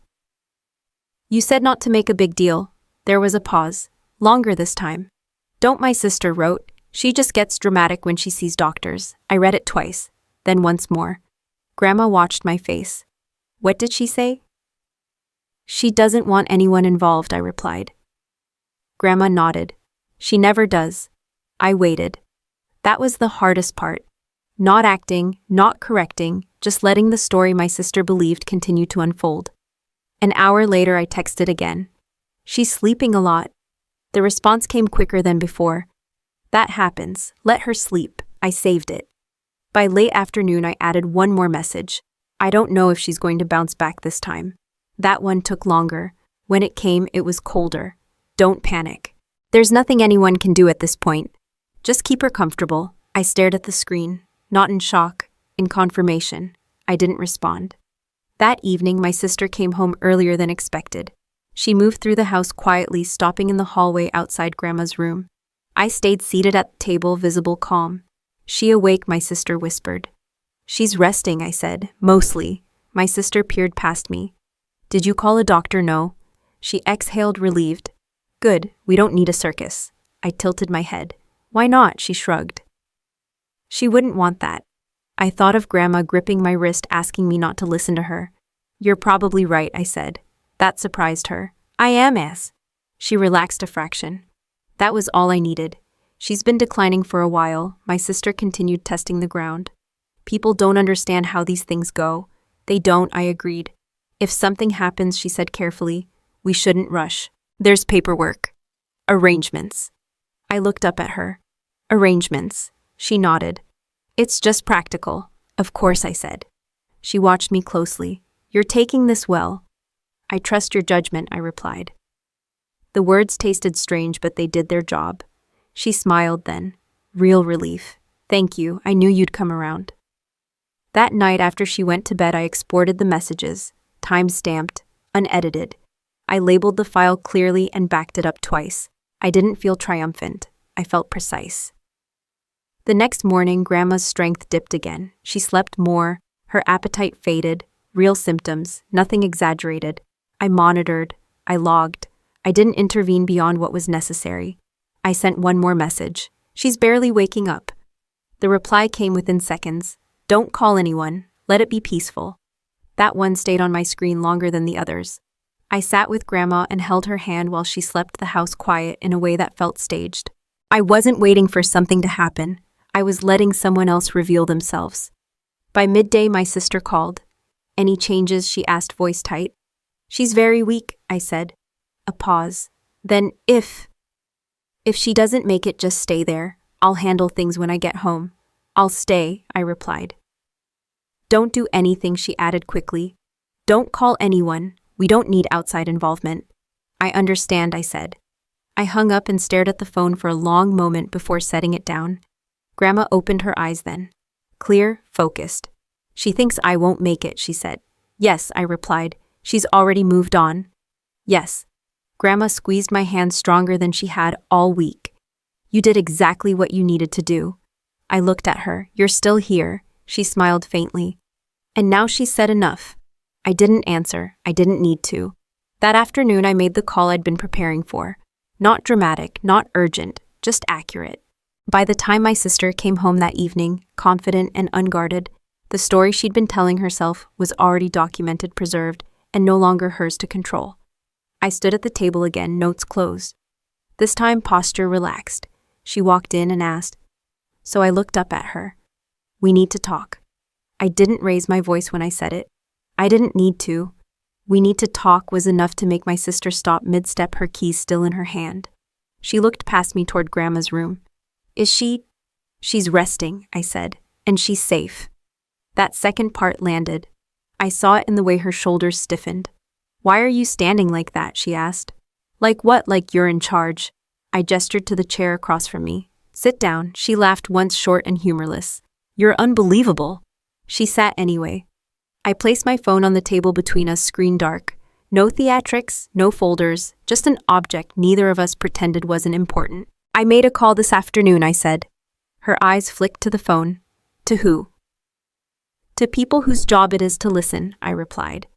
"You said not to make a big deal." There was a pause. Longer this time. "Don't," my sister wrote. "She just gets dramatic when she sees doctors." I read it twice, then once more. Grandma watched my face. "What did she say?" "She doesn't want anyone involved," I replied. Grandma nodded. "She never does." I waited. That was the hardest part. Not acting, not correcting, just letting the story my sister believed continue to unfold. An hour later, I texted again. "She's sleeping a lot." The response came quicker than before. "That happens. Let her sleep." I saved it. By late afternoon, I added one more message. "I don't know if she's going to bounce back this time." That one took longer. When it came, it was colder. "Don't panic. There's nothing anyone can do at this point. Just keep her comfortable." I stared at the screen, not in shock, in confirmation. I didn't respond. That evening, my sister came home earlier than expected. She moved through the house quietly, stopping in the hallway outside Grandma's room. I stayed seated at the table, visible calm. "She awake?" my sister whispered. "She's resting," I said. "Mostly." My sister peered past me. "Did you call a doctor?" "No." She exhaled, relieved. "Good, we don't need a circus." I tilted my head. "Why not?" She shrugged. "She wouldn't want that." I thought of Grandma gripping my wrist, asking me not to listen to her. "You're probably right," I said. That surprised her. "I am, ass." She relaxed a fraction. That was all I needed. "She's been declining for a while." My sister continued, testing the ground. "People don't understand how these things go." "They don't," I agreed. "If something happens," she said carefully, "we shouldn't rush. There's paperwork. Arrangements." I looked up at her. "Arrangements." She nodded. "It's just practical." "Of course," I said. She watched me closely. "You're taking this well." "I trust your judgment," I replied. The words tasted strange, but they did their job. She smiled then. Real relief. "Thank you, I knew you'd come around." That night after she went to bed, I exported the messages, time-stamped, unedited. I labeled the file clearly and backed it up twice. I didn't feel triumphant. I felt precise. The next morning, Grandma's strength dipped again. She slept more, her appetite faded, real symptoms, nothing exaggerated. I monitored, I logged. I didn't intervene beyond what was necessary. I sent one more message. "She's barely waking up." The reply came within seconds. "Don't call anyone. Let it be peaceful." That one stayed on my screen longer than the others. I sat with Grandma and held her hand while she slept, the house quiet in a way that felt staged. I wasn't waiting for something to happen. I was letting someone else reveal themselves. By midday, my sister called. "Any changes?" she asked, voice tight. She's very weak, I said. A pause. Then if she doesn't make it, just stay there. I'll handle things when I get home. I'll stay, I replied. Don't do anything, she added quickly. Don't call anyone. We don't need outside involvement. I understand, I said. I hung up and stared at the phone for a long moment before setting it down. Grandma opened her eyes then. Clear, focused. She thinks I won't make it, she said. Yes, I replied. She's already moved on. Yes. Grandma squeezed my hand stronger than she had all week. You did exactly what you needed to do. I looked at her. You're still here. She smiled faintly. And now she said enough. I didn't answer. I didn't need to. That afternoon I made the call I'd been preparing for. Not dramatic, not urgent, just accurate. By the time my sister came home that evening, confident and unguarded, the story she'd been telling herself was already documented, preserved, and no longer hers to control. I stood at the table again, notes closed. This time, posture relaxed. She walked in and asked. So I looked up at her. We need to talk. I didn't raise my voice when I said it. I didn't need to. We need to talk was enough to make my sister stop mid-step, her keys still in her hand. She looked past me toward Grandma's room. Is she? She's resting, I said, and she's safe. That second part landed. I saw it in the way her shoulders stiffened. Why are you standing like that? She asked. Like what? Like you're in charge. I gestured to the chair across from me. Sit down. She laughed once, short and humorless. You're unbelievable. She sat anyway. I placed my phone on the table between us, screen dark. No theatrics, no folders, just an object neither of us pretended wasn't important. I made a call this afternoon, I said. Her eyes flicked to the phone. To who? To people whose job it is to listen, I replied.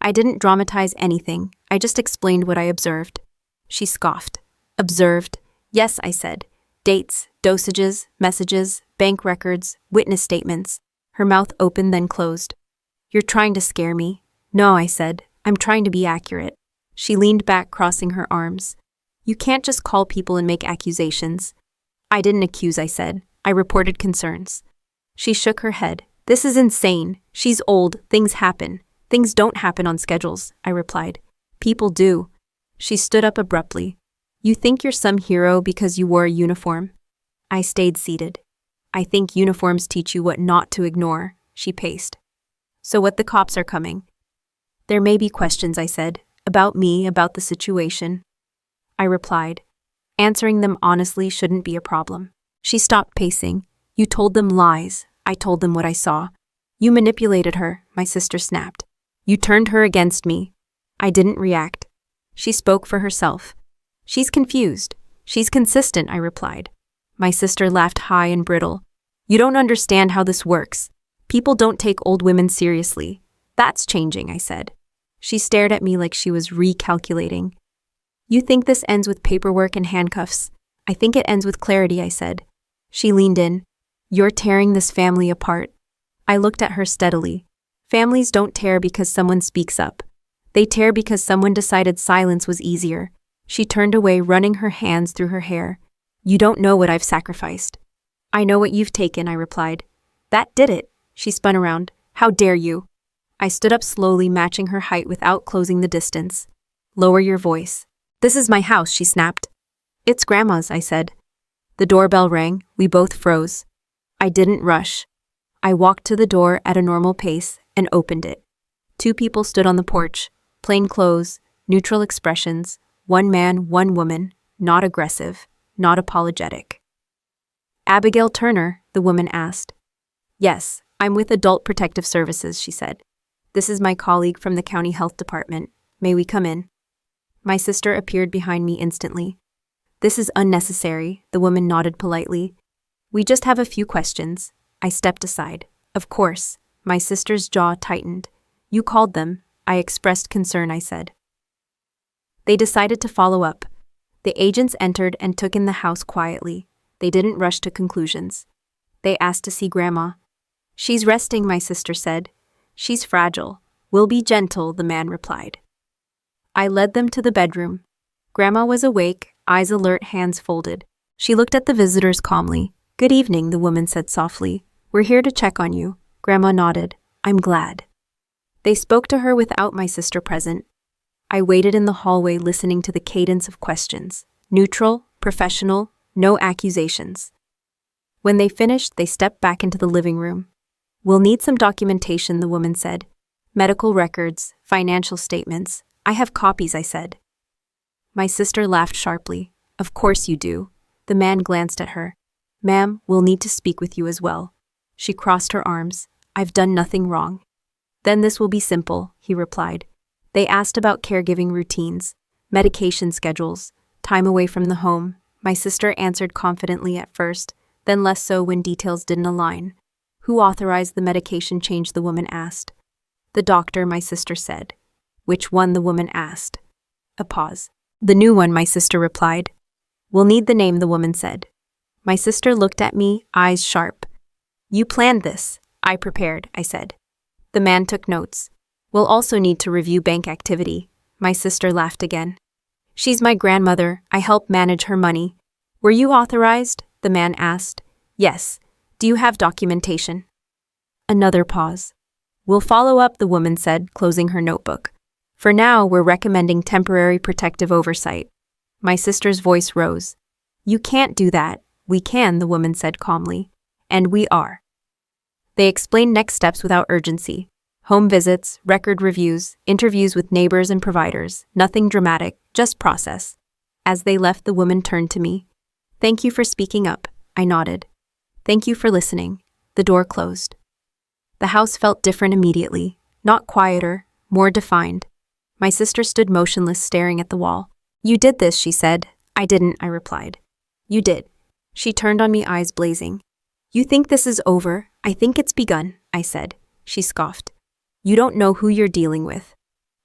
I didn't dramatize anything. I just explained what I observed. She scoffed. Observed? Yes, I said. Dates, dosages, messages, bank records, witness statements. Her mouth opened then closed. You're trying to scare me. No, I said. I'm trying to be accurate. She leaned back, crossing her arms. You can't just call people and make accusations. I didn't accuse, I said. I reported concerns. She shook her head. This is insane. She's old. Things happen. Things don't happen on schedules, I replied. People do. She stood up abruptly. You think you're some hero because you wore a uniform? I stayed seated. I think uniforms teach you what not to ignore, she paced. So what, the cops are coming? There may be questions, I said, about me, about the situation. I replied. Answering them honestly shouldn't be a problem. She stopped pacing. You told them lies. I told them what I saw. You manipulated her, my sister snapped. You turned her against me. I didn't react. She spoke for herself. She's confused. She's consistent, I replied. My sister laughed high and brittle. You don't understand how this works. People don't take old women seriously. That's changing, I said. She stared at me like she was recalculating. You think this ends with paperwork and handcuffs? I think it ends with clarity, I said. She leaned in. You're tearing this family apart. I looked at her steadily. Families don't tear because someone speaks up. They tear because someone decided silence was easier. She turned away, running her hands through her hair. You don't know what I've sacrificed. I know what you've taken, I replied. That did it. She spun around. How dare you? I stood up slowly, matching her height without closing the distance. Lower your voice. This is my house, she snapped. It's Grandma's, I said. The doorbell rang. We both froze. I didn't rush. I walked to the door at a normal pace and opened it. Two people stood on the porch, plain clothes, neutral expressions, one man, one woman, not aggressive, not apologetic. Abigail Turner, the woman asked. Yes, I'm with Adult Protective Services, she said. This is my colleague from the county health department. May we come in? My sister appeared behind me instantly. This is unnecessary, the woman nodded politely. We just have a few questions. I stepped aside. Of course. My sister's jaw tightened. You called them. I expressed concern, I said. They decided to follow up. The agents entered and took in the house quietly. They didn't rush to conclusions. They asked to see Grandma. She's resting, my sister said. She's fragile. We'll be gentle, the man replied. I led them to the bedroom. Grandma was awake, eyes alert, hands folded. She looked at the visitors calmly. Good evening, the woman said softly. We're here to check on you. Grandma nodded. I'm glad. They spoke to her without my sister present. I waited in the hallway listening to the cadence of questions. Neutral, professional, no accusations. When they finished, they stepped back into the living room. "We'll need some documentation," the woman said. "Medical records, financial statements. I have copies," I said. My sister laughed sharply. "Of course you do." The man glanced at her. "Ma'am, we'll need to speak with you as well." She crossed her arms. "I've done nothing wrong." "Then this will be simple," he replied. They asked about caregiving routines, medication schedules, time away from the home. My sister answered confidently at first, then less so when details didn't align. "Who authorized the medication change?" the woman asked. "The doctor," my sister said. "Which one?" the woman asked. A pause. "The new one," my sister replied. "We'll need the name," the woman said. My sister looked at me, eyes sharp. "You planned this." "I prepared," I said. The man took notes. "We'll also need to review bank activity." My sister laughed again. "She's my grandmother. I help manage her money." "Were you authorized?" the man asked. "Yes. Do you have documentation?" Another pause. "We'll follow up," the woman said, closing her notebook. "For now, we're recommending temporary protective oversight." My sister's voice rose. "You can't do that." "We can," the woman said calmly. "And we are." They explained next steps without urgency. Home visits, record reviews, interviews with neighbors and providers. Nothing dramatic, just process. As they left, the woman turned to me. "Thank you for speaking up," I nodded. "Thank you for listening." The door closed. The house felt different immediately. Not quieter, more defined. My sister stood motionless, staring at the wall. "You did this," she said. "I didn't," I replied. "You did." She turned on me, eyes blazing. "You think this is over?" "I think it's begun," I said. She scoffed. "You don't know who you're dealing with."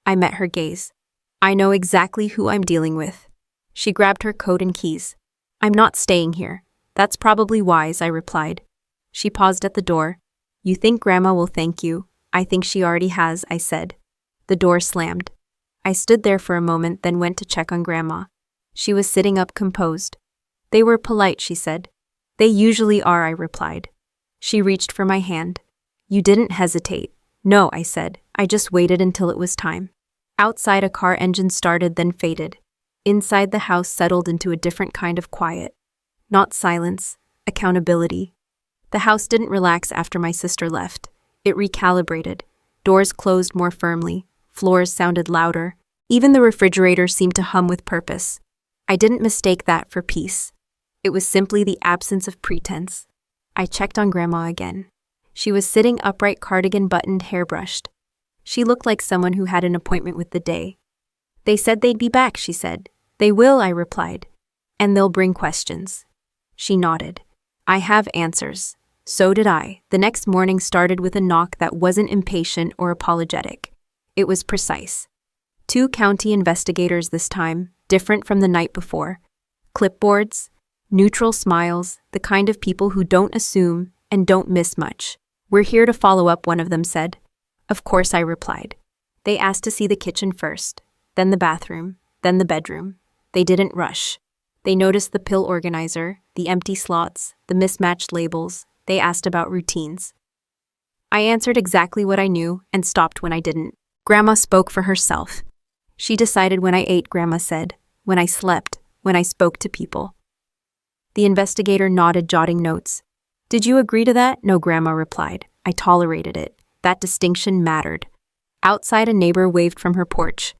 I met her gaze. "I know exactly who I'm dealing with." She grabbed her coat and keys. "I'm not staying here." "That's probably wise," I replied. She paused at the door. "You think Grandma will thank you?" "I think she already has," I said. The door slammed. I stood there for a moment, then went to check on Grandma. She was sitting up, composed. "They were polite," she said. "They usually are," I replied. She reached for my hand. "You didn't hesitate." "No," I said. "I just waited until it was time." Outside, a car engine started, then faded. Inside, the house settled into a different kind of quiet. Not silence, accountability. The house didn't relax after my sister left. It recalibrated. Doors closed more firmly. Floors sounded louder. Even the refrigerator seemed to hum with purpose. I didn't mistake that for peace. It was simply the absence of pretense. I checked on Grandma again. She was sitting upright, cardigan buttoned, hairbrushed. She looked like someone who had an appointment with the day. "They said they'd be back," she said. "They will," I replied. "And they'll bring questions." She nodded. "I have answers." So did I. The next morning started with a knock that wasn't impatient or apologetic. It was precise. 2 county investigators this time, different from the night before. Clipboards, neutral smiles, the kind of people who don't assume and don't miss much. "We're here to follow up," one of them said. "Of course," I replied. They asked to see the kitchen first, then the bathroom, then the bedroom. They didn't rush. They noticed the pill organizer, the empty slots, the mismatched labels. They asked about routines. I answered exactly what I knew and stopped when I didn't. Grandma spoke for herself. She decided when I ate, Grandma said, when I slept, when I spoke to people. The investigator nodded, jotting notes. "Did you agree to that?" "No," Grandma replied. "I tolerated it. That distinction mattered." Outside, a neighbor waved from her porch.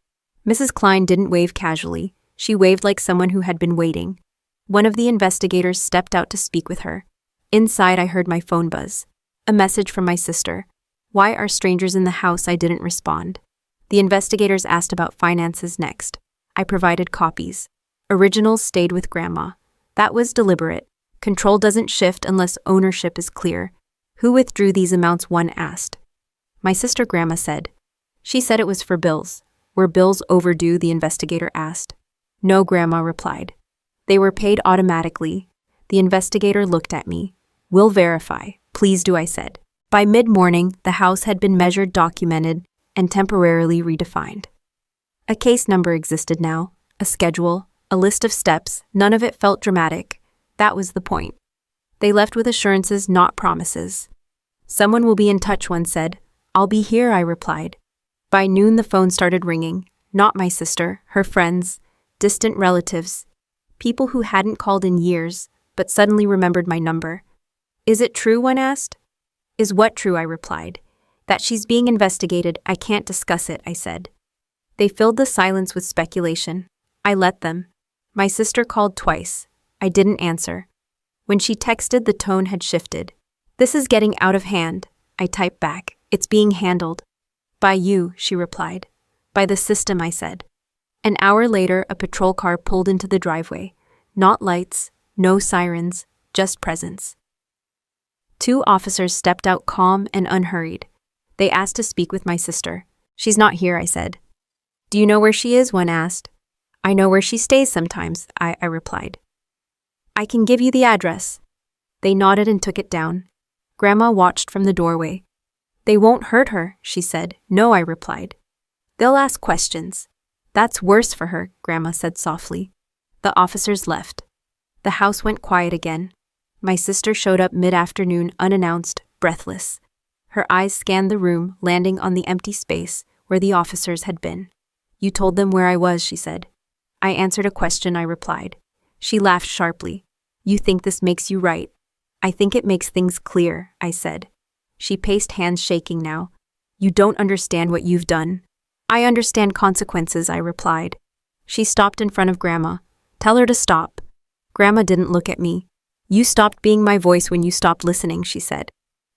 Mrs. Klein didn't wave casually. She waved like someone who had been waiting. One of the investigators stepped out to speak with her. Inside, I heard my phone buzz. A message from my sister. "Why are strangers in the house?" I didn't respond. The investigators asked about finances next. I provided copies. Originals stayed with Grandma. That was deliberate. Control doesn't shift unless ownership is clear. "Who withdrew these amounts?" one asked. "My sister," Grandma said. She said it was for bills. "Were bills overdue?" the investigator asked. "No," Grandma replied. "They were paid automatically." The investigator looked at me. "We'll verify." "Please do," I said. By mid-morning, the house had been measured, documented, and temporarily redefined. A case number existed now, a schedule, a list of steps. None of it felt dramatic. That was the point. They left with assurances, not promises. "Someone will be in touch," one said. "I'll be here," I replied. By noon, the phone started ringing. Not my sister, her friends, distant relatives, people who hadn't called in years, but suddenly remembered my number. Is it true, one asked. Is what true, I replied. That she's being investigated, I can't discuss it, I said. They filled the silence with speculation. I let them. My sister called twice. I didn't answer. When she texted, the tone had shifted. This is getting out of hand, I typed back. It's being handled. By you, she replied. By the system, I said. An hour later, a patrol car pulled into the driveway. Not lights, no sirens, just presence. 2 officers stepped out calm and unhurried. They asked to speak with my sister. She's not here, I said. Do you know where she is? One asked. I know where she stays sometimes, I replied. I can give you the address. They nodded and took it down. Grandma watched from the doorway. They won't hurt her, she said. No, I replied. They'll ask questions. That's worse for her, Grandma said softly. The officers left. The house went quiet again. My sister showed up mid-afternoon, unannounced, breathless. Her eyes scanned the room, landing on the empty space where the officers had been. You told them where I was, she said. I answered a question, I replied. She laughed sharply. You think this makes you right. I think it makes things clear, I said. She paced, hands shaking now. You don't understand what you've done. I understand consequences, I replied. She stopped in front of Grandma. Tell her to stop. Grandma didn't look at me. You stopped being my voice when you stopped listening, she said.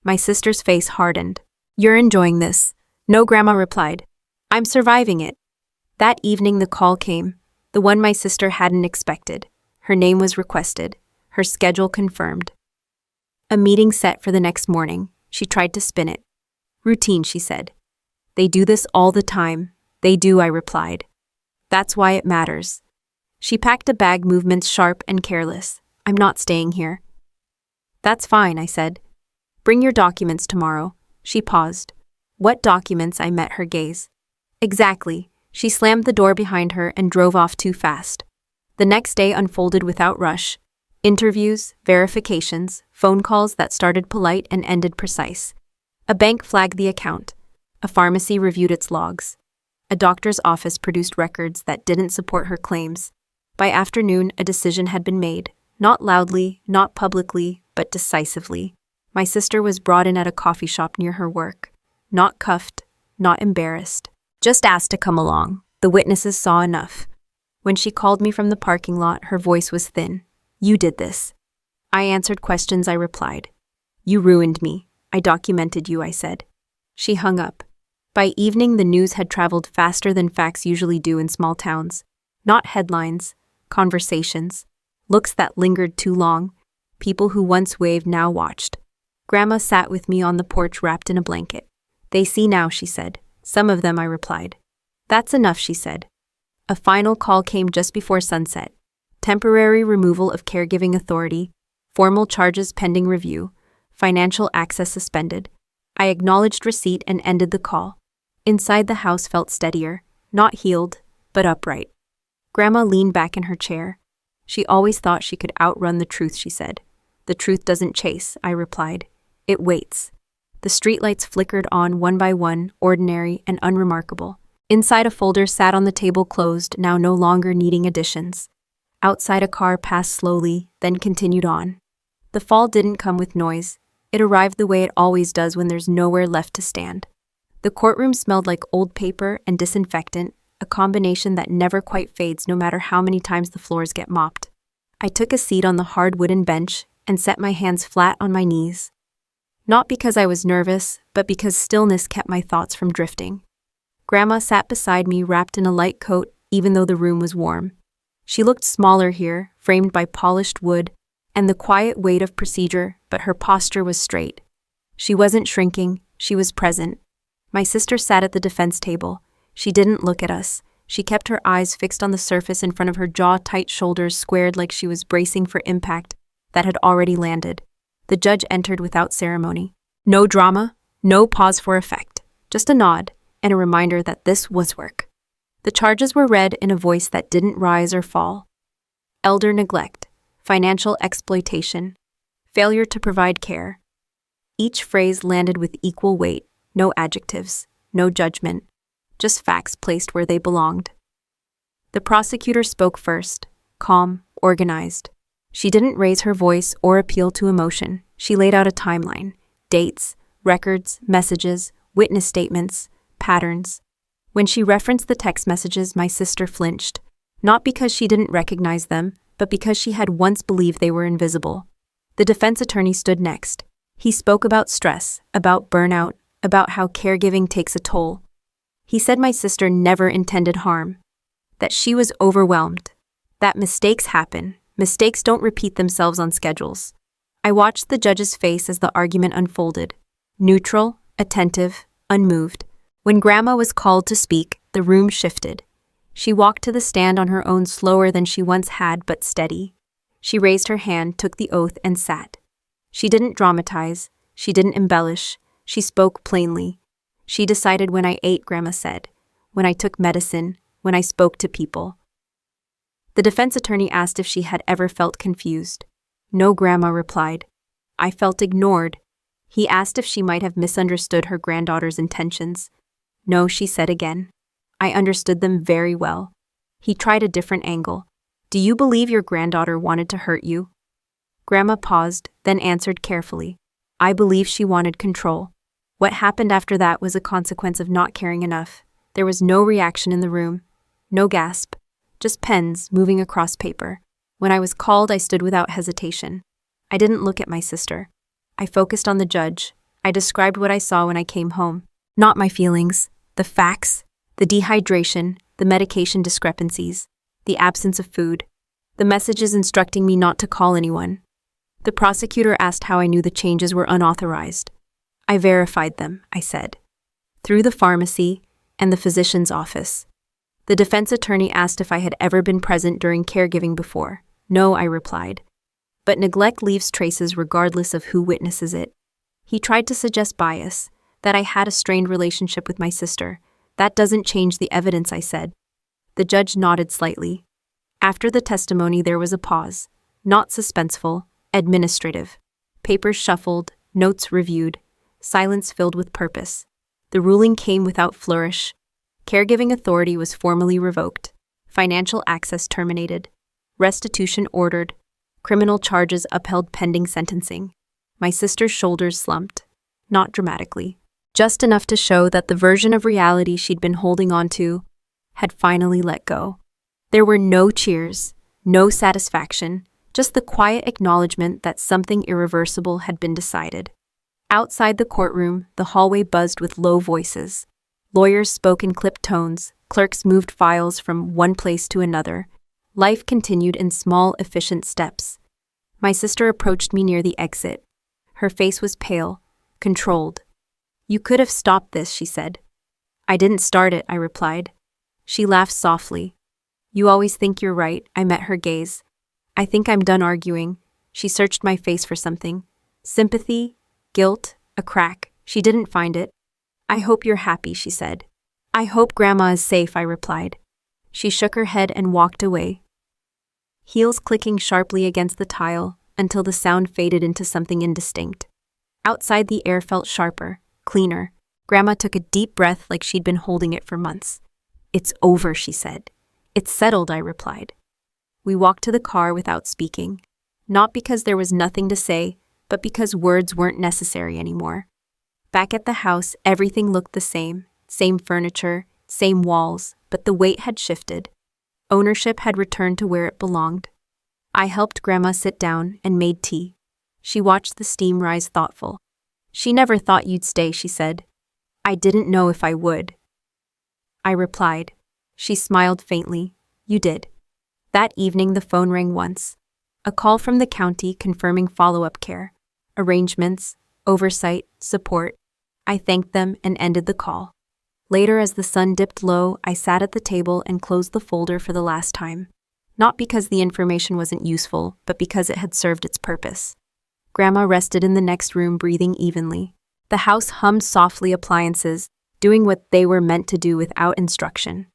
My sister's face hardened. You're enjoying this. No, Grandma replied. I'm surviving it. That evening the call came, the one my sister hadn't expected. Her name was requested, her schedule confirmed. A meeting set for the next morning. She tried to spin it. Routine, she said. They do this all the time. They do, I replied. That's why it matters. She packed a bag, movements sharp and careless. I'm not staying here. That's fine, I said. Bring your documents tomorrow. She paused. What documents? I met her gaze. Exactly. She slammed the door behind her and drove off too fast. The next day unfolded without rush. Interviews, verifications, phone calls that started polite and ended precise. A bank flagged the account. A pharmacy reviewed its logs. A doctor's office produced records that didn't support her claims. By afternoon, a decision had been made. Not loudly, not publicly, but decisively. My sister was brought in at a coffee shop near her work. Not cuffed, not embarrassed. Just asked to come along. The witnesses saw enough. When she called me from the parking lot, her voice was thin. You did this. I answered questions, I replied. You ruined me. I documented you, I said. She hung up. By evening, the news had traveled faster than facts usually do in small towns. Not headlines, conversations, looks that lingered too long. People who once waved now watched. Grandma sat with me on the porch wrapped in a blanket. They see now, she said. Some of them, I replied. That's enough, she said. A final call came just before sunset. Temporary removal of caregiving authority, formal charges pending review, financial access suspended. I acknowledged receipt and ended the call. Inside the house felt steadier, not healed, but upright. Grandma leaned back in her chair. She always thought she could outrun the truth, she said. The truth doesn't chase, I replied. It waits. The streetlights flickered on one by one, ordinary and unremarkable. Inside a folder sat on the table closed, now no longer needing additions. Outside a car passed slowly, then continued on. The fall didn't come with noise. It arrived the way it always does when there's nowhere left to stand. The courtroom smelled like old paper and disinfectant, a combination that never quite fades no matter how many times the floors get mopped. I took a seat on the hard wooden bench and set my hands flat on my knees. Not because I was nervous, but because stillness kept my thoughts from drifting. Grandma sat beside me wrapped in a light coat, even though the room was warm. She looked smaller here, framed by polished wood and the quiet weight of procedure, but her posture was straight. She wasn't shrinking, she was present. My sister sat at the defense table. She didn't look at us. She kept her eyes fixed on the surface in front of her jaw, tight shoulders squared like she was bracing for impact that had already landed. The judge entered without ceremony. No drama, no pause for effect, just a nod and a reminder that this was work. The charges were read in a voice that didn't rise or fall. Elder neglect, financial exploitation, failure to provide care. Each phrase landed with equal weight, no adjectives, no judgment, just facts placed where they belonged. The prosecutor spoke first, calm, organized. She didn't raise her voice or appeal to emotion. She laid out a timeline, dates, records, messages, witness statements, patterns. When she referenced the text messages, my sister flinched, not because she didn't recognize them, but because she had once believed they were invisible. The defense attorney stood next. He spoke about stress, about burnout, about how caregiving takes a toll. He said my sister never intended harm, that she was overwhelmed, that mistakes happen. Mistakes don't repeat themselves on schedules. I watched the judge's face as the argument unfolded. Neutral, attentive, unmoved. When Grandma was called to speak, the room shifted. She walked to the stand on her own, slower than she once had, but steady. She raised her hand, took the oath, and sat. She didn't dramatize. She didn't embellish. She spoke plainly. She decided when I ate, Grandma said. When I took medicine. When I spoke to people. The defense attorney asked if she had ever felt confused. No, Grandma replied. I felt ignored. He asked if she might have misunderstood her granddaughter's intentions. No, she said again. I understood them very well. He tried a different angle. Do you believe your granddaughter wanted to hurt you? Grandma paused, then answered carefully. I believe she wanted control. What happened after that was a consequence of not caring enough. There was no reaction in the room. No gasp. Just pens moving across paper. When I was called, I stood without hesitation. I didn't look at my sister. I focused on the judge. I described what I saw when I came home. Not my feelings, the facts, the dehydration, the medication discrepancies, the absence of food, the messages instructing me not to call anyone. The prosecutor asked how I knew the changes were unauthorized. I verified them, I said. Through the pharmacy and the physician's office. The defense attorney asked if I had ever been present during caregiving before. No, I replied. But neglect leaves traces regardless of who witnesses it. He tried to suggest bias, that I had a strained relationship with my sister. That doesn't change the evidence, I said. The judge nodded slightly. After the testimony, there was a pause. Not suspenseful, administrative. Papers shuffled, notes reviewed, silence filled with purpose. The ruling came without flourish. Caregiving authority was formally revoked. Financial access terminated. Restitution ordered. Criminal charges upheld pending sentencing. My sister's shoulders slumped. Not dramatically. Just enough to show that the version of reality she'd been holding on to had finally let go. There were no cheers, no satisfaction, just the quiet acknowledgement that something irreversible had been decided. Outside the courtroom, the hallway buzzed with low voices. Lawyers spoke in clipped tones, clerks moved files from one place to another. Life continued in small, efficient steps. My sister approached me near the exit. Her face was pale, controlled. You could have stopped this, she said. I didn't start it, I replied. She laughed softly. You always think you're right, I met her gaze. I think I'm done arguing. She searched my face for something. Sympathy, guilt, a crack. She didn't find it. I hope you're happy, she said. I hope Grandma is safe, I replied. She shook her head and walked away. Heels clicking sharply against the tile until the sound faded into something indistinct. Outside, the air felt sharper, cleaner. Grandma took a deep breath like she'd been holding it for months. It's over, she said. It's settled, I replied. We walked to the car without speaking. Not because there was nothing to say, but because words weren't necessary anymore. Back at the house, everything looked the same furniture, same walls, but the weight had shifted. Ownership had returned to where it belonged. I helped Grandma sit down and made tea. She watched the steam rise, thoughtful. She never thought you'd stay, she said. I didn't know if I would. I replied. She smiled faintly. You did. That evening the phone rang once. A call from the county confirming follow-up care, arrangements, oversight, support. I thanked them and ended the call. Later, as the sun dipped low, I sat at the table and closed the folder for the last time. Not because the information wasn't useful, but because it had served its purpose. Grandma rested in the next room, breathing evenly. The house hummed softly, appliances, doing what they were meant to do without instruction.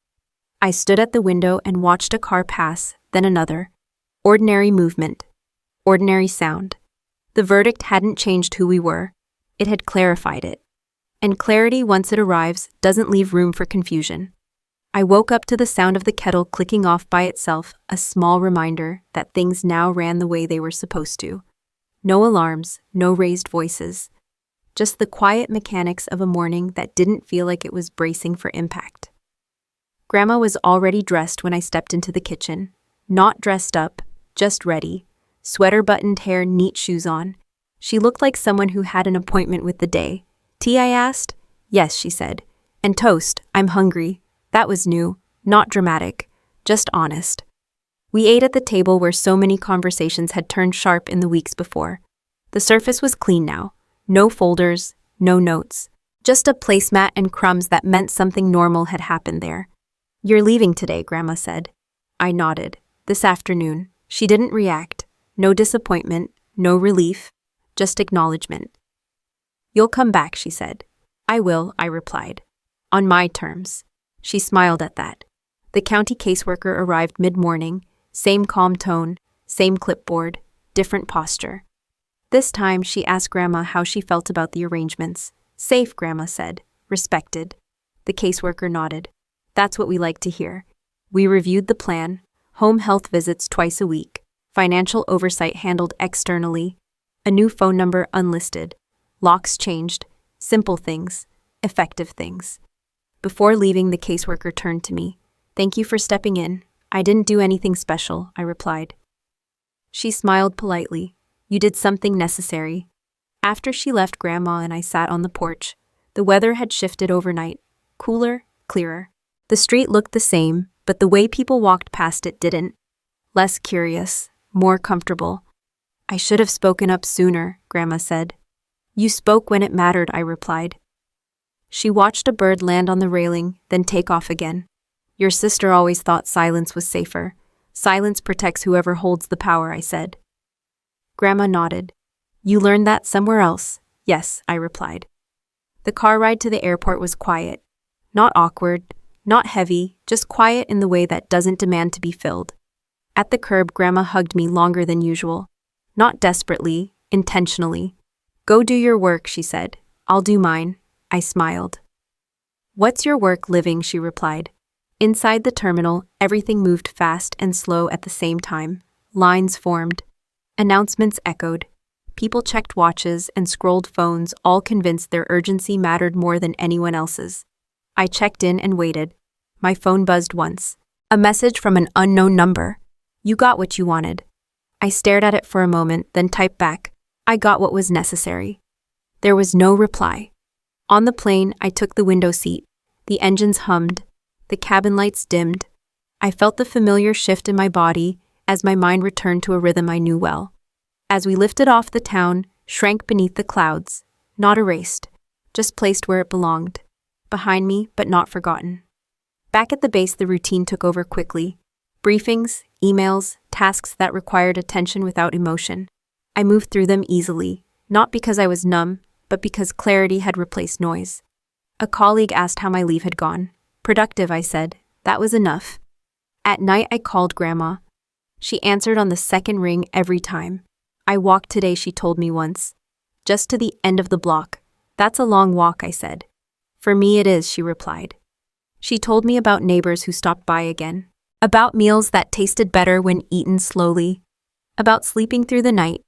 I stood at the window and watched a car pass, then another. Ordinary movement. Ordinary sound. The verdict hadn't changed who we were. It had clarified it. And clarity, once it arrives, doesn't leave room for confusion. I woke up to the sound of the kettle clicking off by itself, a small reminder that things now ran the way they were supposed to. No alarms, no raised voices. Just the quiet mechanics of a morning that didn't feel like it was bracing for impact. Grandma was already dressed when I stepped into the kitchen. Not dressed up, just ready. Sweater buttoned hair, neat shoes on. She looked like someone who had an appointment with the day. "Tea?" I asked. "Yes," she said. "And toast, I'm hungry." That was new, not dramatic, just honest. We ate at the table where so many conversations had turned sharp in the weeks before. The surface was clean now. No folders, no notes. Just a placemat and crumbs that meant something normal had happened there. "You're leaving today," Grandma said. I nodded. "This afternoon." She didn't react. No disappointment, no relief, just acknowledgement. "You'll come back," she said. "I will," I replied. "On my terms." She smiled at that. The county caseworker arrived mid-morning, same calm tone, same clipboard, different posture. This time she asked Grandma how she felt about the arrangements. "Safe," Grandma said. "Respected." The caseworker nodded. "That's what we like to hear." We reviewed the plan, home health visits twice a week, financial oversight handled externally, a new phone number unlisted, locks changed, simple things, effective things. Before leaving, the caseworker turned to me. "Thank you for stepping in. I didn't do anything special," I replied. She smiled politely. "You did something necessary." After she left, Grandma and I sat on the porch. The weather had shifted overnight. Cooler, clearer. The street looked the same, but the way people walked past it didn't. Less curious, more comfortable. "I should have spoken up sooner," Grandma said. "You spoke when it mattered," I replied. She watched a bird land on the railing, then take off again. "Your sister always thought silence was safer. Silence protects whoever holds the power," I said. Grandma nodded. "You learned that somewhere else?" "Yes," I replied. The car ride to the airport was quiet. Not awkward, not heavy, just quiet in the way that doesn't demand to be filled. At the curb, Grandma hugged me longer than usual. Not desperately, intentionally. "Go do your work," she said. "I'll do mine." I smiled. "What's your work?" "Living," she replied. Inside the terminal, everything moved fast and slow at the same time. Lines formed. Announcements echoed. People checked watches and scrolled phones, all convinced their urgency mattered more than anyone else's. I checked in and waited. My phone buzzed once. A message from an unknown number. "You got what you wanted." I stared at it for a moment, then typed back, "I got what was necessary." There was no reply. On the plane, I took the window seat. The engines hummed. The cabin lights dimmed. I felt the familiar shift in my body as my mind returned to a rhythm I knew well. As we lifted off, the town shrank beneath the clouds, not erased, just placed where it belonged. Behind me, but not forgotten. Back at the base, the routine took over quickly. Briefings, emails, tasks that required attention without emotion. I moved through them easily, not because I was numb, but because clarity had replaced noise. A colleague asked how my leave had gone. "Productive," I said. That was enough. At night, I called Grandma. She answered on the second ring every time. "I walked today," she told me once. "Just to the end of the block." "That's a long walk," I said. "For me it is," she replied. She told me about neighbors who stopped by again. About meals that tasted better when eaten slowly. About sleeping through the night.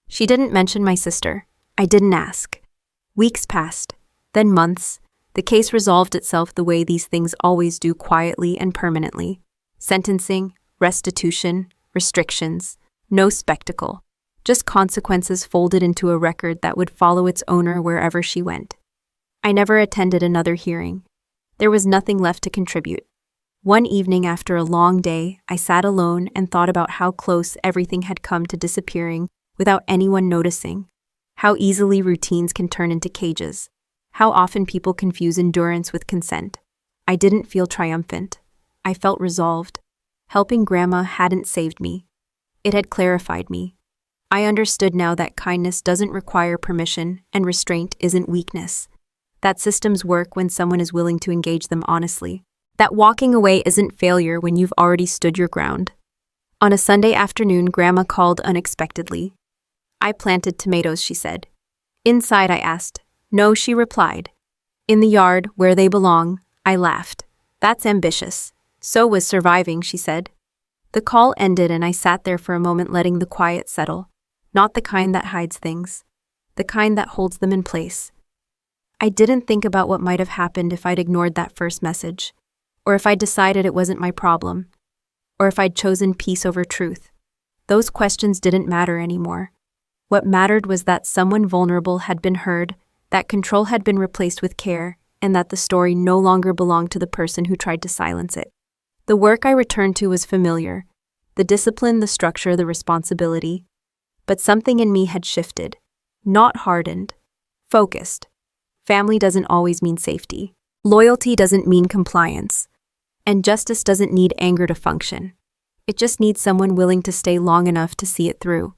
She didn't mention my sister. I didn't ask. Weeks passed, then months. The case resolved itself the way these things always do, quietly and permanently. Sentencing, restitution, restrictions. No spectacle. Just consequences folded into a record that would follow its owner wherever she went. I never attended another hearing. There was nothing left to contribute. One evening after a long day, I sat alone and thought about how close everything had come to disappearing without anyone noticing. How easily routines can turn into cages. How often people confuse endurance with consent. I didn't feel triumphant. I felt resolved. Helping Grandma hadn't saved me. It had clarified me. I understood now that kindness doesn't require permission and restraint isn't weakness. That systems work when someone is willing to engage them honestly. That walking away isn't failure when you've already stood your ground. On a Sunday afternoon, Grandma called unexpectedly. "I planted tomatoes," she said. "Inside?" I asked. "No," she replied. In the yard, where they belong, I laughed. That's ambitious. So was surviving, she said. The call ended and I sat there for a moment letting the quiet settle. Not the kind that hides things. The kind that holds them in place. I didn't think about what might have happened if I'd ignored that first message. Or if I'd decided it wasn't my problem. Or if I'd chosen peace over truth. Those questions didn't matter anymore. What mattered was that someone vulnerable had been heard, that control had been replaced with care, and that the story no longer belonged to the person who tried to silence it. The work I returned to was familiar. The discipline, the structure, the responsibility. But something in me had shifted. Not hardened. Focused. Family doesn't always mean safety. Loyalty doesn't mean compliance. And justice doesn't need anger to function. It just needs someone willing to stay long enough to see it through.